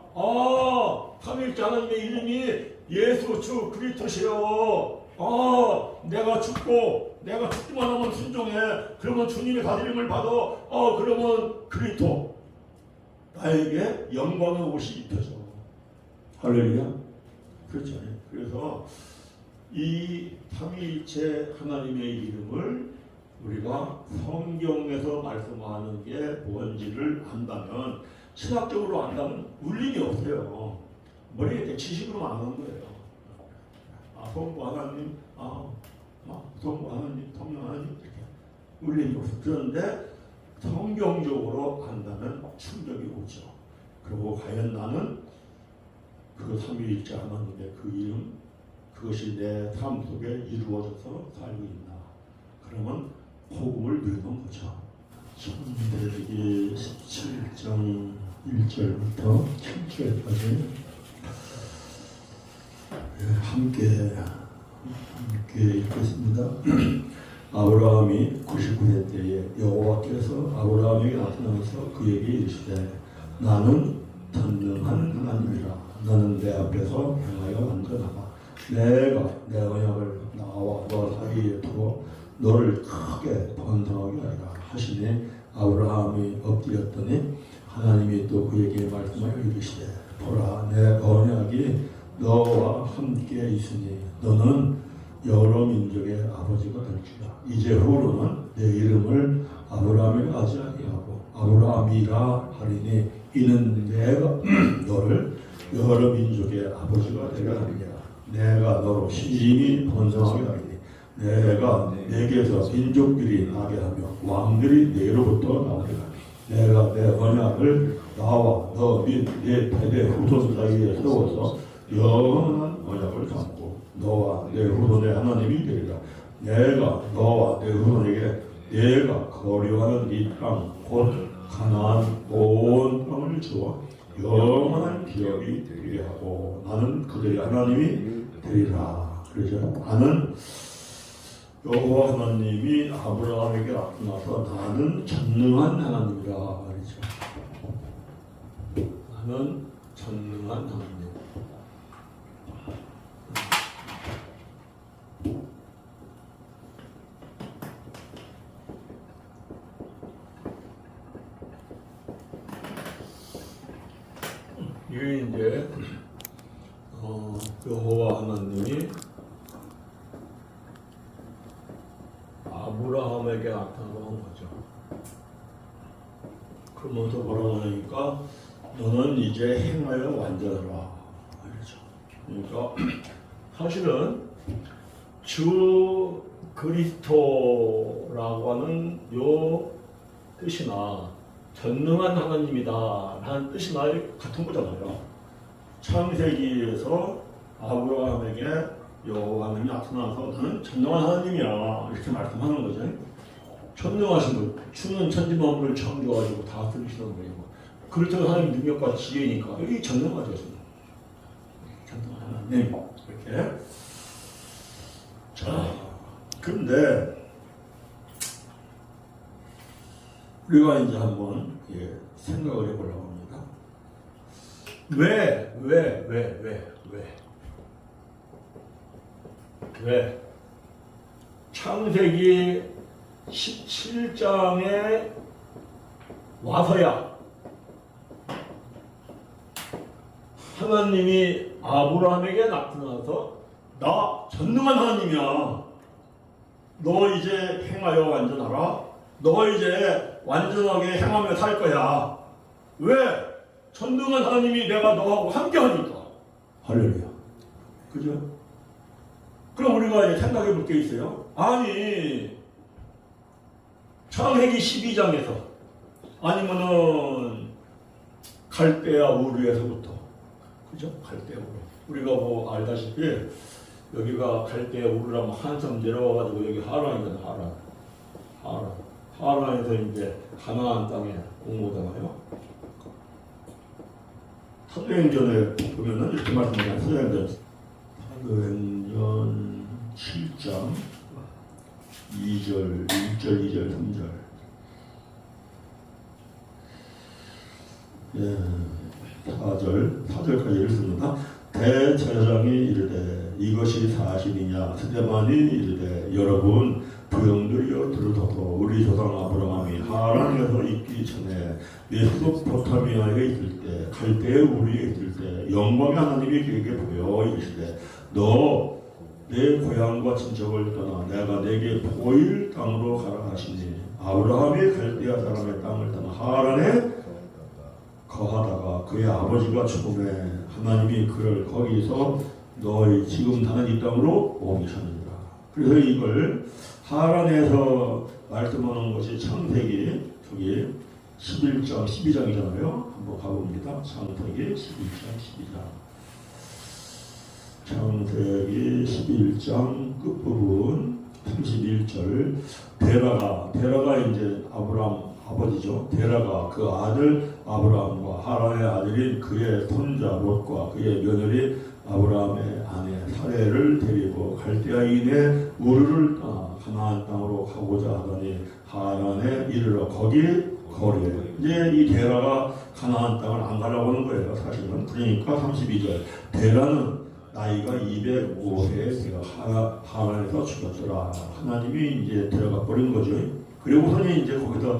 삼위일체 하나님의 이름이 예수 주 그리스도시여. 내가 죽기만 하면 순종해. 그러면 주님의 다스림을 받아. 그러면 그리스도 나에게 영광의 옷이 입혀져. 할렐루야. 그렇죠. 그래서 이 삼위일체 하나님의 이름을 우리가 성경에서 말씀하는 게 뭔지를 안다면, 신학적으로 안다면 울림이 없어요. 머리에 지식으로만 아는 거예요. 성부 하나님, 성부 하나님, 성령 하나님 이렇게 울림이 없어. 그런데 성경적으로 안다면 충격이 오죠. 그리고 과연 나는 그 삼위일체 하나님의 그 이름, 그것이 내 삶 속에 이루어져서 살고 있나? 그러면 복음을 누리는 거죠. 창세기 17장 1절부터 7절까지 함께 읽겠습니다. 아브라함이 99세 때에 여호와께서 아브라함에게 나타나서 그에게 이르시되 나는 전능한 하나님이라. 너는 내 앞에서 행하여 안전하라. 내가 내 언약을 나와 너 사이에 두어 너를 크게 번성하게 하리라 하시니 아브라함이 엎드렸더니 하나님이 또 그에게 말씀하여 이르시되 보라 내 언약이 너와 함께 있으니 너는 여러 민족의 아버지가 될지라. 이제 후로는 내 이름을 아브라함이라 하지 아니하고 아브라함이라 하리니 이는 내가 너를 여러 민족의 아버지가 되게 하리라. 내가 너로 심히 번성하게 하리니 내가 내게서 민족들이 나게 하며 왕들이 내로부터 나오게 하리니 내가 내 언약을 나와 너 및 내 대대 후손 사이에 세워서 영원한 언약을 담고 너와 내 후손의 하나님이 되리라. 내가 너와 내 후손에게 내가 거류하는 이 땅 곧 가나안 온 땅을 주어 영원한 기업이 되게 하고 나는 그들의 하나님이 되리라. 그러죠. 나는 여호와 하나님이 아브라함에게 나타나서 나는 전능한 하나님이라 말이죠. 나는 전능한 하나님. 이게 이제 여호와 하나님이 아브라함에게 나타나고 한 거죠. 그러면서 뭐라고 하니까 너는 이제 행하여 완전하라. 알죠? 그러니까 사실은 주 그리스도라고 하는 요 뜻이나 전능한 하나님이다 라는 뜻이나 같은 거잖아요. 창세기에서 아브라함에게 여호와 하나님이 나타나서 나는 전능한 하나님이야 이렇게 말씀하는 거죠. 전능하신 분, 주는 천지만물을 창조하시고 다 쓰시는 거예요. 그렇다고 하나님 능력과 지혜니까 여기 전능하죠. 전능한 하나님 이렇게. 자, 그런데 우리가 이제 한번 생각을 해보려고 합니다. 왜 창세기 17장에 와서야 하나님이 아브라함에게 나타나서 나 전능한 하나님이야. 너 이제 행하여 완전하라. 너 이제 완전하게 행하며 살 거야. 왜? 전능한 하나님이 내가 너하고 함께 하니까. 할렐루야. 그죠? 그럼 우리가 이제 생각해 볼 게 있어요. 아니, 창세기 12장에서 아니면은 갈대아 우르에서부터, 그죠? 갈대아 우르. 우리가 뭐 알다시피 여기가 갈대아 우르라면 한참 내려와가지고 여기 하란이잖아. 하란에서 이제 가나안 땅에 온 거잖아요. 사도행전에 보면은 이렇게 말씀하잖아요. 사도행전 7장 2절, 3절. 예, 4절까지 읽습니다. 대제사장이 이르되 이것이 사실이냐? 스데반이 이르되 여러분 부형들이여 들으소서. 우리 조상 아브라함이 하란에서 있기 전에 메소포타미아에 있을 때 갈대아 우르에 있을 때 영광의 하나님이 그에게 보여 이르시되 너 내 고향과 친척을 떠나 내가 내게 보일 땅으로 가라 하시니 아브라함이 갈대아 사람의 땅을 떠나 하란에 거하다가 그의 아버지가 죽음에 하나님이 그를 거기서 너희 지금 사는 이 땅으로 옮기셨느니라. 그래서 이걸 하란에서 말씀하는 것이 창세기 저기 11장 12장이잖아요. 한번 가봅니다. 창세기 11장 12장. 창세기 11장 끝부분 31절. 데라가 이제 아브라함 아버지죠. 데라가 그 아들 아브라함과 하란의 아들인 그의 손자 롯과 그의 며느리 아브라함의 아내 사레를 데리고 갈대아인의 우르를 떠나 가나안 땅으로 가고자 하더니 하란에 이르러 거기 거리에 이제 이 데라가 가나안 땅을 안 가려고 하는 거예요. 사실은. 그러니까 32절 데라는 나이가 205세에 내가 하란에서 죽었더라. 하나님이 이제 데려가 버린 거죠. 그리고서는 이제 거기서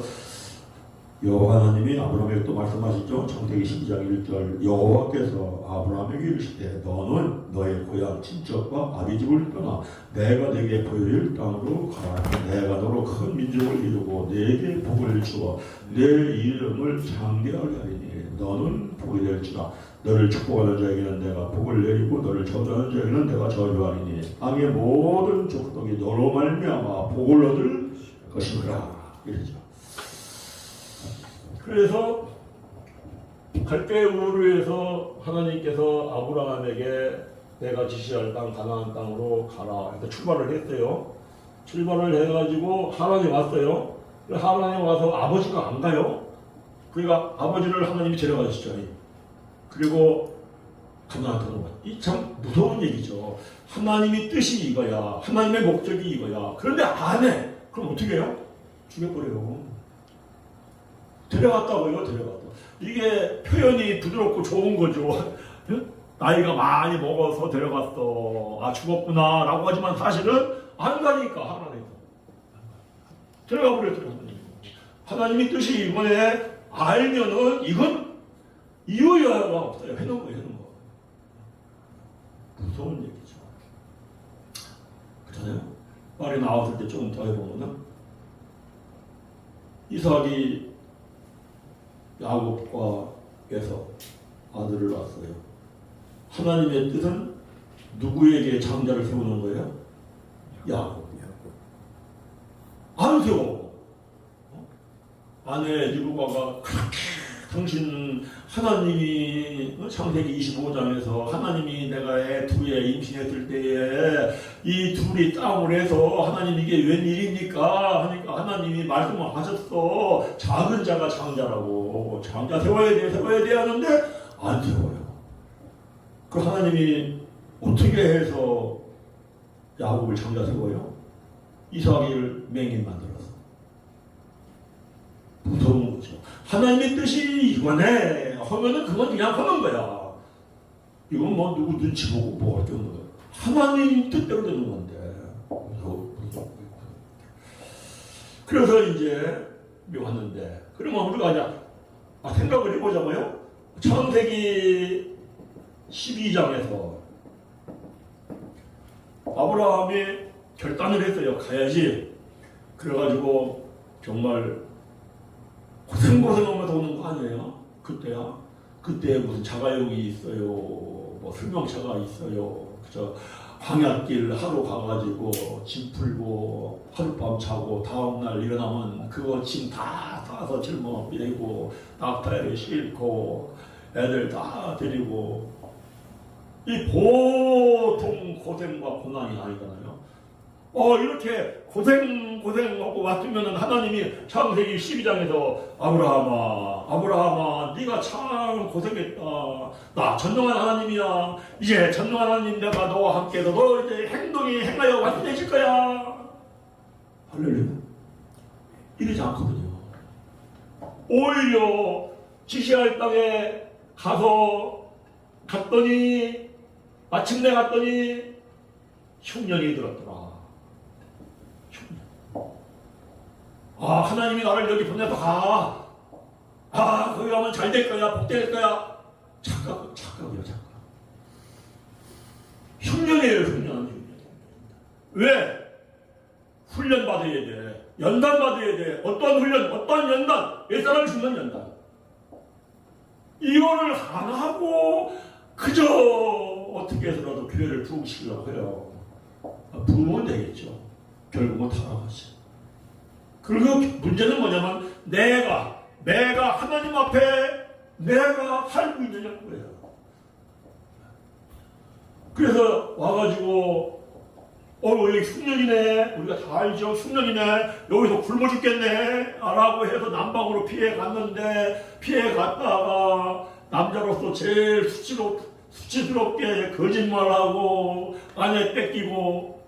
여호와 하나님이 아브라함에게 또 말씀하시죠. 창세기 12장 1절 여호와께서 아브라함에게 이르시되 너는 너의 고향 친척과 아비집을 떠나 내가 내게 보일 땅으로 가라. 내가 너로 큰 민족을 이루고 내게 복을 주어 내 이름을 장대하게 하리니 너는 복이 될지라. 너를 축복하는 자에게는 내가 복을 내리고 너를 저주하는 자에게는 내가 저주하리니 땅의 모든 족속이 너로 말미암아 복을 얻을 것이니라. 이러죠. 그래서 갈대아 우르에서 하나님께서 아브라함에게 내가 지시할 땅 가나안 땅으로 가라 해서 출발을 했어요. 출발을 해가지고 하란에 왔어요. 하란에 와서 아버지가 안 가요. 그러니까 아버지를 하나님이 데려가시죠. 그리고 가나안으로 이 참 무서운 얘기죠. 하나님이 뜻이 이거야. 하나님의 목적이 이거야. 그런데 안 해. 그럼 어떻게 해요? 죽여버려요. 데려갔다고요. 데려갔다. 이게 표현이 부드럽고 좋은 거죠. 나이가 많이 먹어서 데려갔어. 아 죽었구나 라고 하지만 사실은 안 가니까 하나님 데려가 버렸더니 하나님이 뜻이 이번에 알면은 이건 이유야가 없어요. 해놓은 거예요. 해놓은 거. 무서운 얘기죠. 그렇잖아요. 말이 나왔을 때 조금 더 해보면은 이삭이 야곱과에서 아들을 낳았어요. 하나님의 뜻은 누구에게 장자를 세우는 거예요? 야곱. 안 세워. 아내 리브가가 그렇게 당신 하나님이 창세기 25장에서 하나님이 내가 애 둘에 임신했을 때에 이 둘이 땀을 해서 하나님 이게 웬일입니까? 하니까 하나님이 말씀을 하셨어. 작은 자가 장자라고. 장자 세워야 돼 하는데 안 세워요. 그 하나님이 어떻게 해서 야곱을 장자 세워요? 이삭을 맹인 만들었어. 무서운 거죠. 하나님의 뜻이 이거네 하면은 그건 그냥 하는 거야. 이건 뭐 누구 눈치 보고 뭐 할 게 없는 거야. 하나님 뜻대로 되는 건데. 그래서 이제 왔는데 그러면 우리가 이제 생각을 해보자고요. 창세기 12장에서 아브라함이 결단을 했어요. 가야지. 그래가지고 정말 고생하면서 오는 거 아니에요? 그때야? 그때 무슨 자가용이 있어요. 뭐 승용차가 있어요. 그저 광야길 하루 가가지고 짐 풀고 하룻밤 자고 다음날 일어나면 그거 짐 다 싸서 짊어 빼고 낙타에 싣고 애들 다 데리고 이 보통 고생과 고난이 아니잖아요. 이렇게 고생하고 왔으면 하나님이 창세기 12장에서 아브라함아 네가 참 고생했다. 나 전능한 하나님이야. 이제 전능한 하나님 내가 너와 함께해서 너 이제 행하여 완전해질 거야. 할렐루야. 이러지 않거든요. 오히려 지시할 땅에 갔더니 마침내 갔더니 흉년이 들었더라. 하나님이 나를 여기 보내서 가. 거기 가면 잘 될 거야, 복 될 거야. 착각이야, 착각. 흉년이에요, 흉년. 왜? 훈련 받아야 돼. 연단 받아야 돼. 어떤 훈련, 어떤 연단. 옛사람이 죽는 연단. 이거를 안 하고 그저 어떻게 해서라도 기회를 부으시려고 해요. 부으면 되겠죠. 결국은 타락하지. 그리고 문제는 뭐냐면 내가 하나님 앞에 내가 살고 있느냐는 거예요. 그래서 와가지고 여기 흉년이네. 우리가 다 알죠. 흉년이네. 여기서 굶어 죽겠네. 라고 해서 남방으로 피해 갔다가 남자로서 제일 수치스럽게 거짓말하고 아내 뺏기고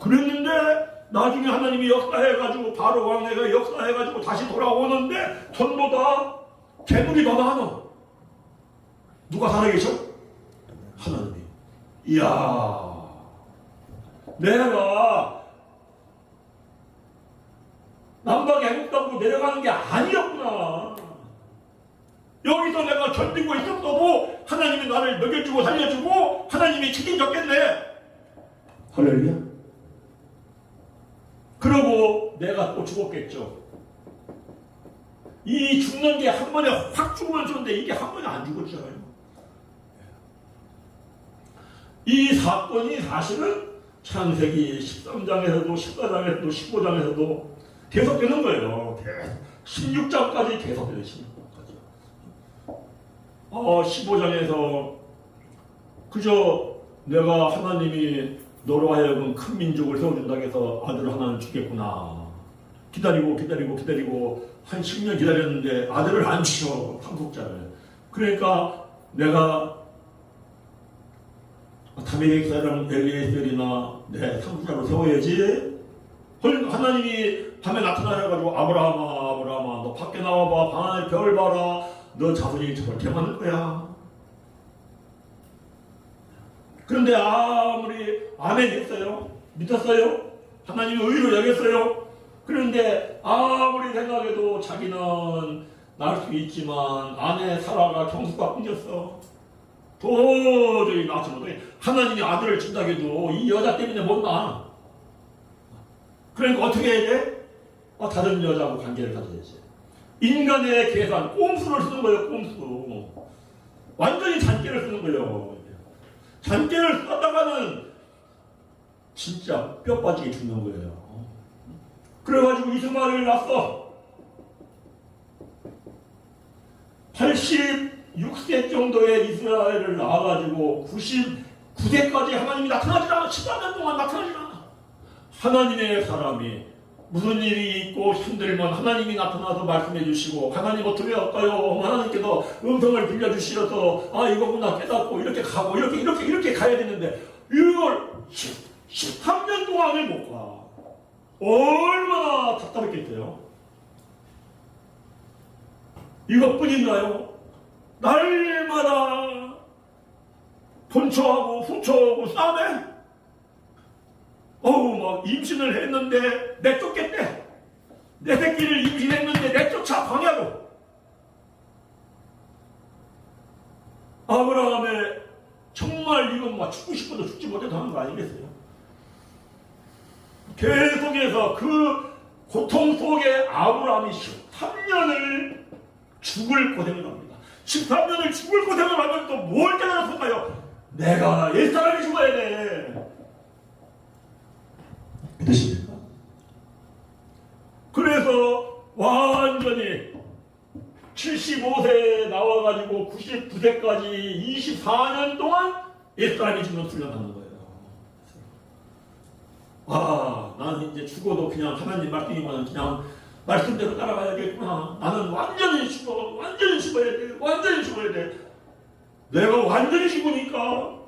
그랬는데 나중에 하나님이 역사해가지고 바로 왕래가 역사해가지고 다시 돌아오는데 전부 다 재물이 더 많아. 누가 살아계셔? 하나님이. 이야, 내가 남방에 행복당으로 내려가는 게 아니었구나. 여기서 내가 견디고 있었어도 하나님이 나를 먹여주고 살려주고 하나님이 책임졌겠네. 할렐루야. 그러고 내가 또 죽었겠죠. 이 죽는 게 한 번에 확 죽으면 좋은데 이게 한 번에 안 죽었잖아요. 이 사건이 사실은 창세기 13장에서도 14장에서도 15장에서도 계속되는 거예요. 16장까지 계속되는 16장까지. 15장에서 그저 내가 하나님이 너로 하여금 큰 민족을 세워준다고 해서 아들 하나는 주겠구나. 기다리고 한 10년 기다렸는데 아들을 안 주셔. 상속자를. 그러니까 내가 다메섹 사람 엘리에셀이나 내 상수자로 세워야지. 하나님이 밤에 나타나셔가지고 아브라함아 아브라함아 너 밖에 나와봐 방 안에 별 봐라 너 자손이 저렇게 많을 거야. 그런데 아무리 아멘 했어요. 믿었어요. 하나님이 의로 여겼어요. 그런데 아무리 생각해도 자기는 낳을 수 있지만 아내 사라가 경수가 끊겼어. 도저히 낳지 못해. 하나님이 아들을 준다고 해도 이 여자 때문에 못 낳아. 그러니까 어떻게 해야 돼? 다른 여자하고 관계를 가져야지. 인간의 계산, 꼼수를 쓰는 거예요. 꼼수. 완전히 잔꾀를 쓰는 거예요. 잔꾀를 쓰다가는 진짜 뼈 빠지게 죽는 거예요. 그래가지고 이스마엘을 낳았어. 86세 정도의 이스라엘을 낳아가지고 99세까지 하나님이 나타나지 않아. 14년 동안 나타나지 않아. 하나님의 사람이 무슨 일이 있고 힘들면 하나님이 나타나서 말씀해 주시고 하나님 어떻게 할까요? 하나님께서 음성을 들려주시어서 이거구나 깨닫고 이렇게 가고 이렇게 가야 되는데 이걸 13년 동안을 못 가. 얼마나 답답했겠어요? 이것뿐인가요? 날마다 본초하고 후초하고 싸움에 막 임신을 했는데 내쫓겠대. 내 새끼를 임신했는데 내쫓아 광야로. 아브라함의 정말 이건 막 죽고 싶어도 죽지 못해도 하는 거 아니겠어요? 계속해서 그 고통 속에 아브라함이 13년을 죽을 고생을 합니다. 13년을 죽을 고생을 하면 또 뭘 깨달았을까요? 내가 옛사람이 죽어야 돼. 믿으십니까? 그래서 완전히 75세에 나와가지고 99세까지 24년 동안 옛사람이 죽는 훈련하는 거예요. 나는 이제 죽어도 그냥 하나님 말씀이면 그냥 말씀대로 따라가야겠구나. 나는 완전히 죽어야 돼. 완전히 죽어야 돼. 내가 완전히 죽으니까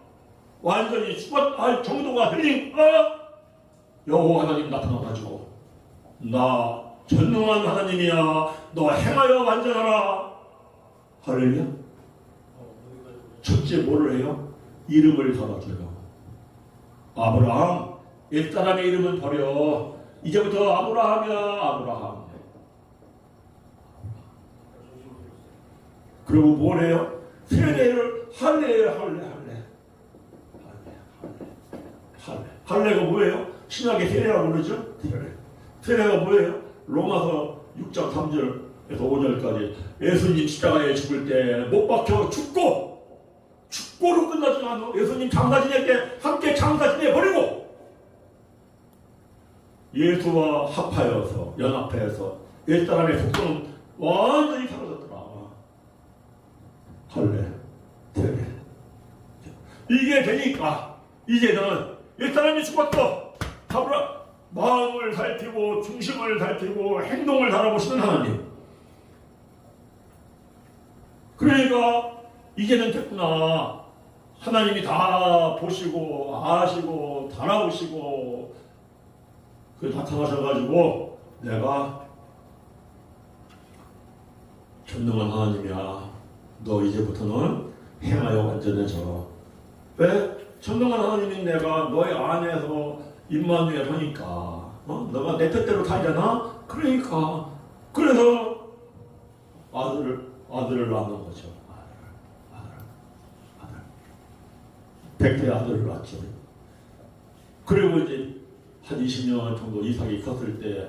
완전히 죽었다 정도가 되니까 여호와 하나님 나타나가지고 나 전능한 하나님이야. 너 행하여 완전하라. 할렐루야. 첫째 뭐를 해요? 이름을 달아줘요. 아브라함 옛사람의 이름은 버려. 이제부터 아브라함이야. 아브라함. 그리고 뭘 해요? 세례를 할례. 할례가 뭐예요? 신약의 세례라고 그러죠? 세례가 뭐예요? 로마서 6장 3절에서 5절까지 예수님 십자가에 죽을 때 못 박혀 죽고로 끝나지 않아. 예수님 장사 지낼 때 함께 장사 지내버리고 예수와 합하여서 연합해서 옛사람의 속성은 완전히 사라졌더라. 할례, 세례. 이게 되니까 이제는 옛사람이 죽었어. 마음을 살피고 중심을 살피고 행동을 달아보시는 하나님. 그러니까 이제는 됐구나. 하나님이 다 보시고 아시고 달아보시고 나타나셔가지고 내가 전능한 하나님이야. 너 이제부터는 행하여 완전해져. 왜? 전능한 하나님인 내가 너의 안에서 임마누엘 하니까 너가 내 뜻대로 살잖아. 그러니까 그래서 아들을 낳는 거죠. 아들. 백세 아들을 낳죠. 그리고 이제 한 20년 정도 이삭이 컸을 때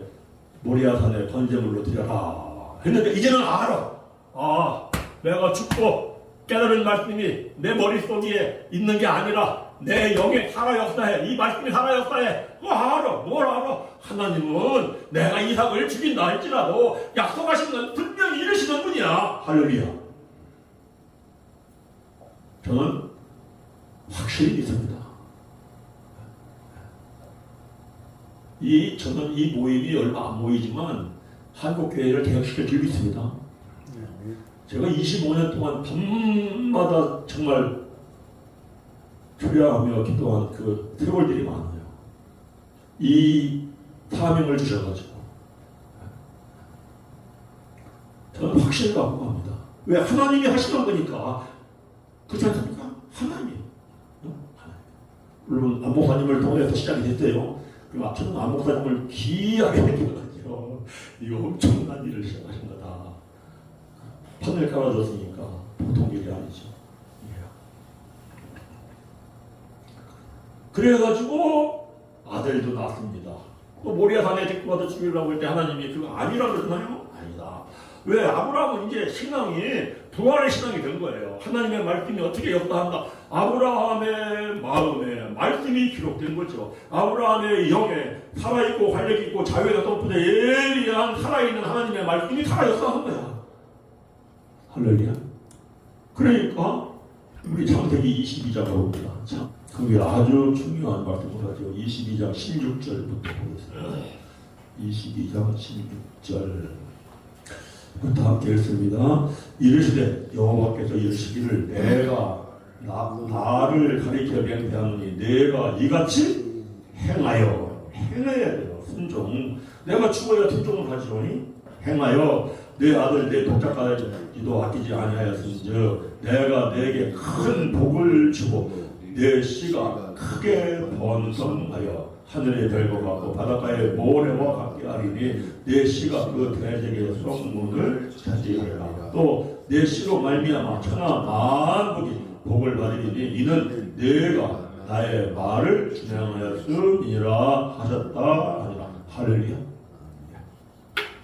모리아산에 번제물로 드려라 했는데 이제는 알아. 내가 죽고 깨달은 말씀이 내 머릿속에 있는 게 아니라 내 영에 살아 역사해. 이 말씀이 살아 역사해. 알아. 뭘 알아? 하나님은 내가 이삭을 죽인다 할지라도 약속하신 건 분명히 이루시는 분이야. 할렐루야. 저는 확실히 믿습니다. 저는 이 모임이 얼마 안 모이지만 한국교회를 개혁시켜 주고 있습니다. 제가 25년 동안 밤마다 정말 초래하며 기도한 그 세월들이 많아요. 이 사명을 주셔가지고 저는 확신을 갖고 갑니다. 왜? 하나님이 하시는 거니까. 그렇지 않습니까? 하나님. 물론 안 목사님을 통해서 시작이 됐어요. 그럼 저는 안 목사님을 귀하게 느껴가지고 이거 엄청난 일을 시작하신 거다. 판을 깔아줬으니까 보통 일이 아니죠. 그래가지고 아들도 낳습니다. 또 모리아산에 데리고 가서 죽이려고 할 때 하나님이 그거 아니라고 그러나요? 아니다. 왜? 아브라함은 이제 신앙이 부활의 신앙이 된 거예요. 하나님의 말씀이 어떻게 역사한다. 아브라함의 마음에 말씀이 기록된 거죠. 아브라함의 영에 살아있고 활력있고 자유가 덮은 예리한 살아있는 하나님의 말씀이 다 역사한 거야. 할렐루야. 그러니까 우리 창세기 22장으로 옵니다. 참, 그게 아주 중요한 말씀을 하죠. 22장 16절부터 보겠습니다. 22장 16절 부터 함께 읽습니다. 이르시되 여호와께서 이르시기를 내가 나를 가리켜 맹세하노니 내가 이같이 행하여 행해야 돼요. 순종. 내가 죽어야 순종을 하지로니 행하여 내 아들 내 독자까지도 아끼지 아니하였은즉 내가 내게 큰 복을 주고 내 씨가 크게 번성하여 하늘의 별과 같고 바닷가의 모래와 같게 하리니 내 씨가 그 대적의 성문을 차지하리라. 또 내 씨로 말미암아 천하 만국이 복을 받으리니 이는 내가 나의 말을 준행하였음이니라 하셨다 하니라. 할렐루야.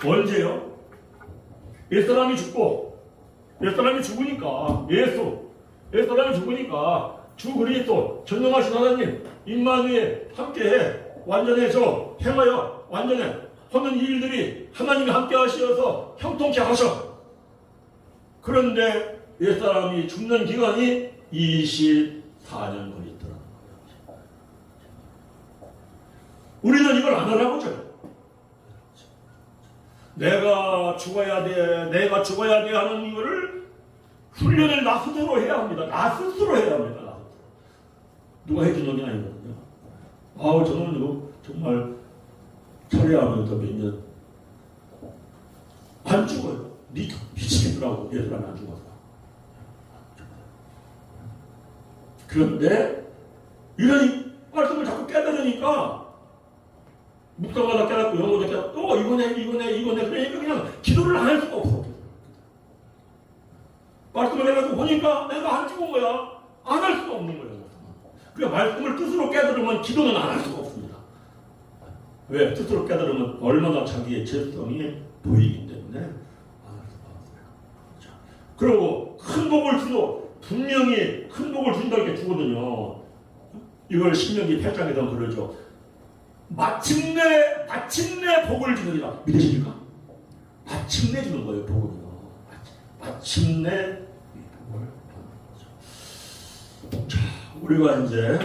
언제요? 옛사람이 죽고 옛사람이 죽으니까 옛사람이 죽으니까 주 그리스도 전능하신 하나님 임마누엘 함께해 완전해져 행하여 완전해 하는 일들이 하나님이 함께 하시어서 형통케 하셔. 그런데 옛사람이 죽는 기간이 24년 걸리더라는 거예요. 우리는 이걸 안 하라고죠. 내가 죽어야 돼 하는 이거를 훈련을 나 스스로 해야 합니다. 나 스스로 해야 합니다. 나 스스로. 누가 해주는 게 아니거든요. 아우 저는 이거 정말 철회하면서 몇 년 안 죽어요. 미치겠더라고. 얘들은 안 죽어서. 그런데 이런 말씀을 자꾸 깨달으니까 묵상마다 깨닫고 영어도 깨닫고 또 이거네 그러니까 그냥 기도를 안 할 수가 없어. 말씀을 해가지고 보니까 내가 안 죽은 거야. 안 할 수가 없는 거예요. 그러니까 말씀을 뜻으로 깨달으면 기도는 안 할 수가 없습니다. 왜? 뜻으로 깨달으면 얼마나 자기의 죄성이 보이기 때문에 안 할 수가 없어요. 그리고 큰 복을 주도 분명히 큰 복을 준다는 게 주거든요. 이걸 신명기 8장에서 그러죠. 마침내 복을 주느니라. 믿으십니까? 마침내 주는 거예요. 복을요. 마침내 복을 주는 거죠. 자, 우리가 이제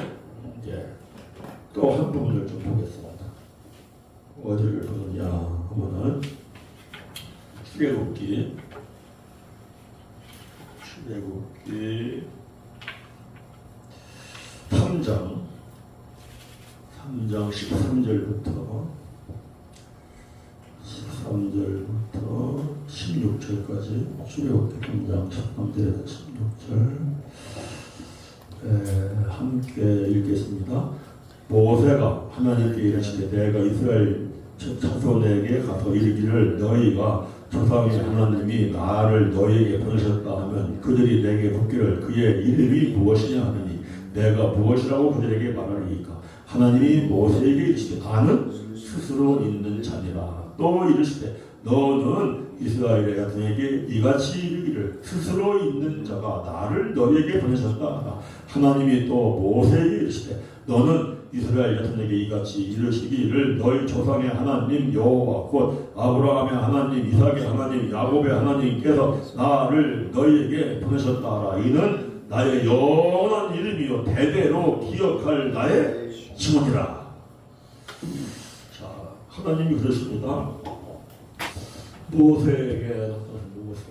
또 한 부분을 좀 보겠습니다. 어디를 보느냐 하면은 출애굽기 3장 13절부터 16절까지 출애굽기 3장 13절에서 16절 함께 읽겠습니다. 모세가 하나님께 이르시되 내가 이스라엘 자손에게 가서 이르기를 너희가 조상의 하나님이 나를 너희에게 보내셨다 하면 그들이 내게 묻기를 그의 이름이 무엇이냐 하느니 내가 무엇이라고 그들에게 말하리이까. 하나님이 모세에게 이르시되 나는 스스로 있는 자니라. 또 이르시되 너는 이스라엘의 자손에게 이같이 이르기를 스스로 있는 자가 나를 너희에게 보내셨다. 하나님이 또 모세에게 이르시되 너는 이스라엘 자손에게 이같이 이르시기를 너희 조상의 하나님 여호와 곧 아브라함의 하나님 이삭의 하나님 야곱의 하나님께서 나를 너희에게 보내셨다 하라. 이는 나의 영원한 이름이요 대대로 기억할 나의 증언이라. 자, 하나님이 그러십니다. 모세에게 나타난 모세.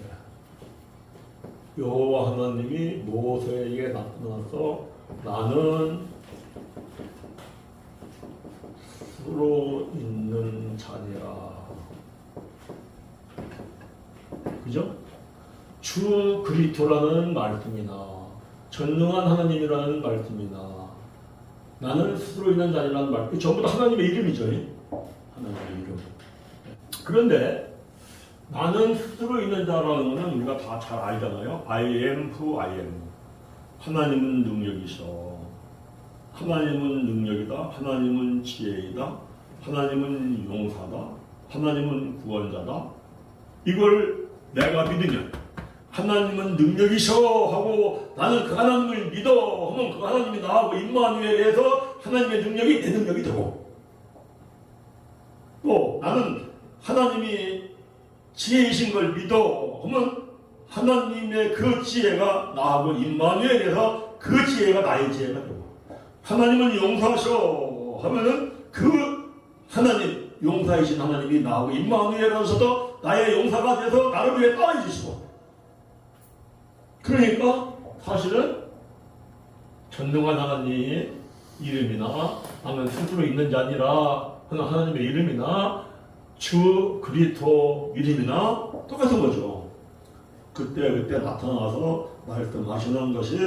여호와 하나님이 모세에게 나타나서 나는 스스로 있는 자니라. 그죠? 주 그리스도라는 말씀이나 전능한 하나님이라는 말씀이나 나는 스스로 있는 자니라는 말, 전부 다 하나님의 이름이죠. 하나님의 이름. 그런데 나는 스스로 있는 자라는 것은 우리가 다 잘 알잖아요. I am who I am. 하나님은 능력이셔. 하나님은 능력이다. 하나님은 지혜이다. 하나님은 용사다. 하나님은 구원자다. 이걸 내가 믿으면 하나님은 능력이셔 하고 나는 그 하나님을 믿어 하면 그 하나님이 나하고 임마누엘에서 하나님의 능력이 내 능력이 되고, 또 나는 하나님이 지혜이신 걸 믿어 하면 하나님의 그 지혜가 나하고 임마누엘에서 그 지혜가 나의 지혜가 되고, 하나님은 용사셔 하면은 그 하나님 용사이신 하나님이 나하고 임마누엘에서도 나의 용사가 돼서 나를 위해 따라주시고, 그러니까 사실은 전능한 하나님의 이름이나 나는 스스로 있는 자니라 하는 하나님의 이름이나 주 그리스도 이름이나 똑같은 거죠. 그때 나타나서 말씀하시는 것이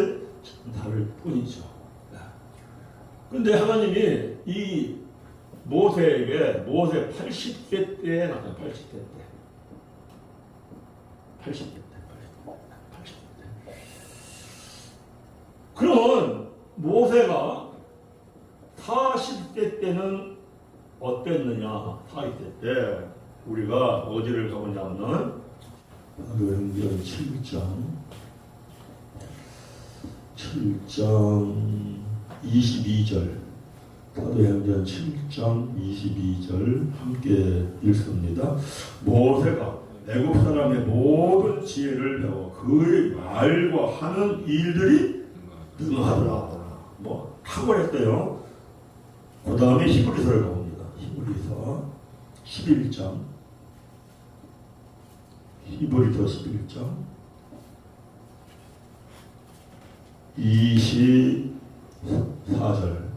다를 뿐이죠. 그런데 하나님이 이 모세에게 모세 80세 때에 나타나요. 80세 때. 80세 때. 그러면 모세가 40세 때는 어땠느냐? 40세 때 우리가 어디를 가보냐면 사도행전 7장 22절, 사도행전 7장 22절 함께 읽습니다. 모세가 애굽 사람의 모든 지혜를 배워 그의 말과 하는 일들이 능하더라. 뭐 탁월했어요. 그 다음에 히브리서를 가봅니다. 히브리서 11장, 히브리서 11장 24절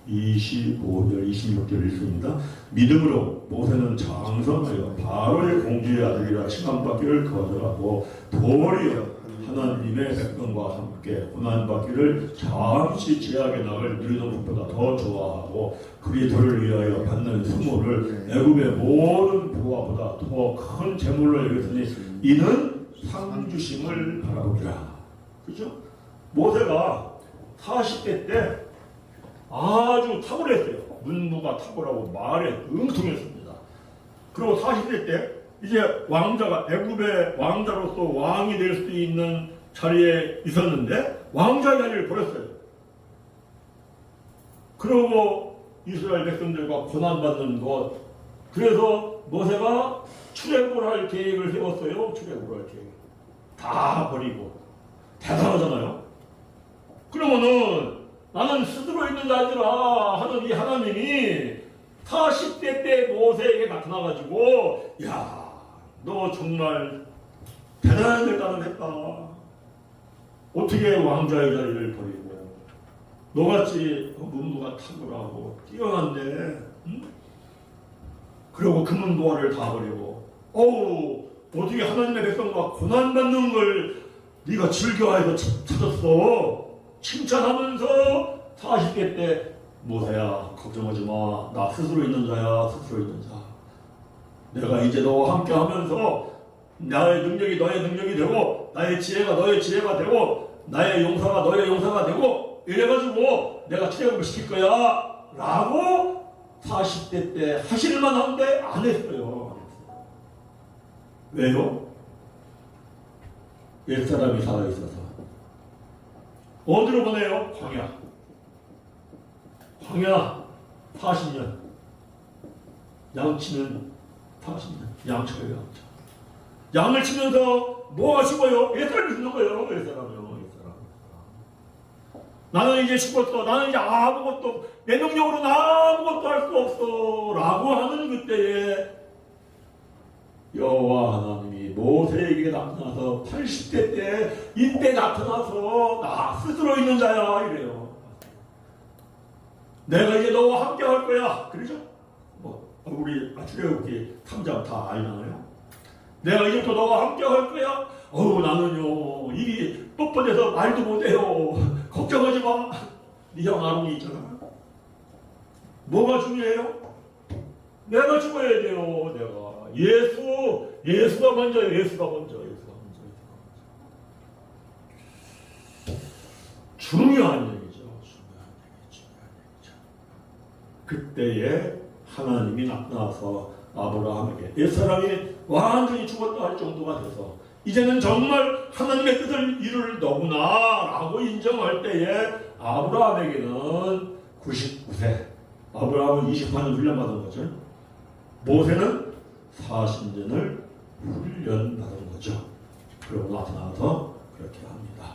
25절 26절 읽습니다. 믿음으로 모세는 장성하여 바로의 공주의 아들이라 칭함받기를 거절하고 도리어 하나님의 백성과 함께 고난받기를 잠시 제약의 낙을 누리는 것보다 더 좋아하고 그리스도를 위하여 받는 수모를 애굽의 모든 부하보다 더 큰 재물로 여겼으니 이는 상주심을 바라보기라. 그렇죠? 모세가 40대 때 아주 탁월했어요. 문무가 탁월하고 말에 응통했습니다. 그리고 40대 때 이제 왕자가 애굽의 왕자로서 왕이 될 수 있는 자리에 있었는데 왕자 자리를 버렸어요. 그러고 이스라엘 백성들과 고난받는 것, 그래서 모세가 출애굽을 할 계획을 세웠어요. 출애굽을 할 계획 다 버리고. 대단하잖아요. 그러면은 나는 스스로 있는 자들아 하는 이 하나님이 40대 때 모세에게 나타나가지고 야, 너 정말 대단한 결단을 했다. 어떻게 왕자의 자리를 버리고 너같이 문무가 탁월하고 뛰어난데, 응? 그리고 금은보화를 다 버리고 어떻게 하나님의 백성과 고난받는 걸 네가 즐겨해서 찾았어. 칭찬하면서 40대 때 모세야 걱정하지 마. 나 스스로 있는 자야. 스스로 있는 자. 내가 이제 너와 함께 하면서 나의 능력이 너의 능력이 되고 나의 지혜가 너의 지혜가 되고 나의 용사가 너의 용사가 되고 이래가지고 내가 출애굽을 시킬 거야 라고 40대 때 하실만 한데 안 했어요. 왜요? 옛사람이 살아있어서. 어디로 보내요? 광야 40년. 양치는 40년. 양쳐요, 양쳐. 양을 치면서 뭐가 죽어요? 옛사람이 죽는 거예요. 옛사람이요. 나는 이제 죽었어. 나는 이제 아무것도, 내 능력으로는 아무것도 할 수 없어. 라고 하는 그때에 여호와 하나님이 모세에게 나타나서 80대 때 이때 나타나서 나 스스로 있는 자야 이래요. 내가 이제 너와 함께 할 거야. 그러죠? 뭐 우리 출애굽기 3장 다 알잖아요. 내가 이제부터 너와 함께 할 거야. 나는요 일이 뻣뻣해서 말도 못해요. 걱정하지 마. 네 형 아론이 있잖아. 뭐가 중요해요? 내가 죽어야 돼요. 내가 예수가 먼저예요. 예수가 먼저. 중요한 얘기죠. 그때에 하나님이 나타나서 아브라함에게 옛사람이 완전히 죽었다 할 정도가 돼서 이제는 정말 하나님의 뜻을 이룰 너구나 라고 인정할 때에 아브라함에게는 99세, 아브라함은 28년 훈련받은 거죠. 모세는 40년을 훈련받은 거죠. 그러고 나타나서 그렇게 합니다.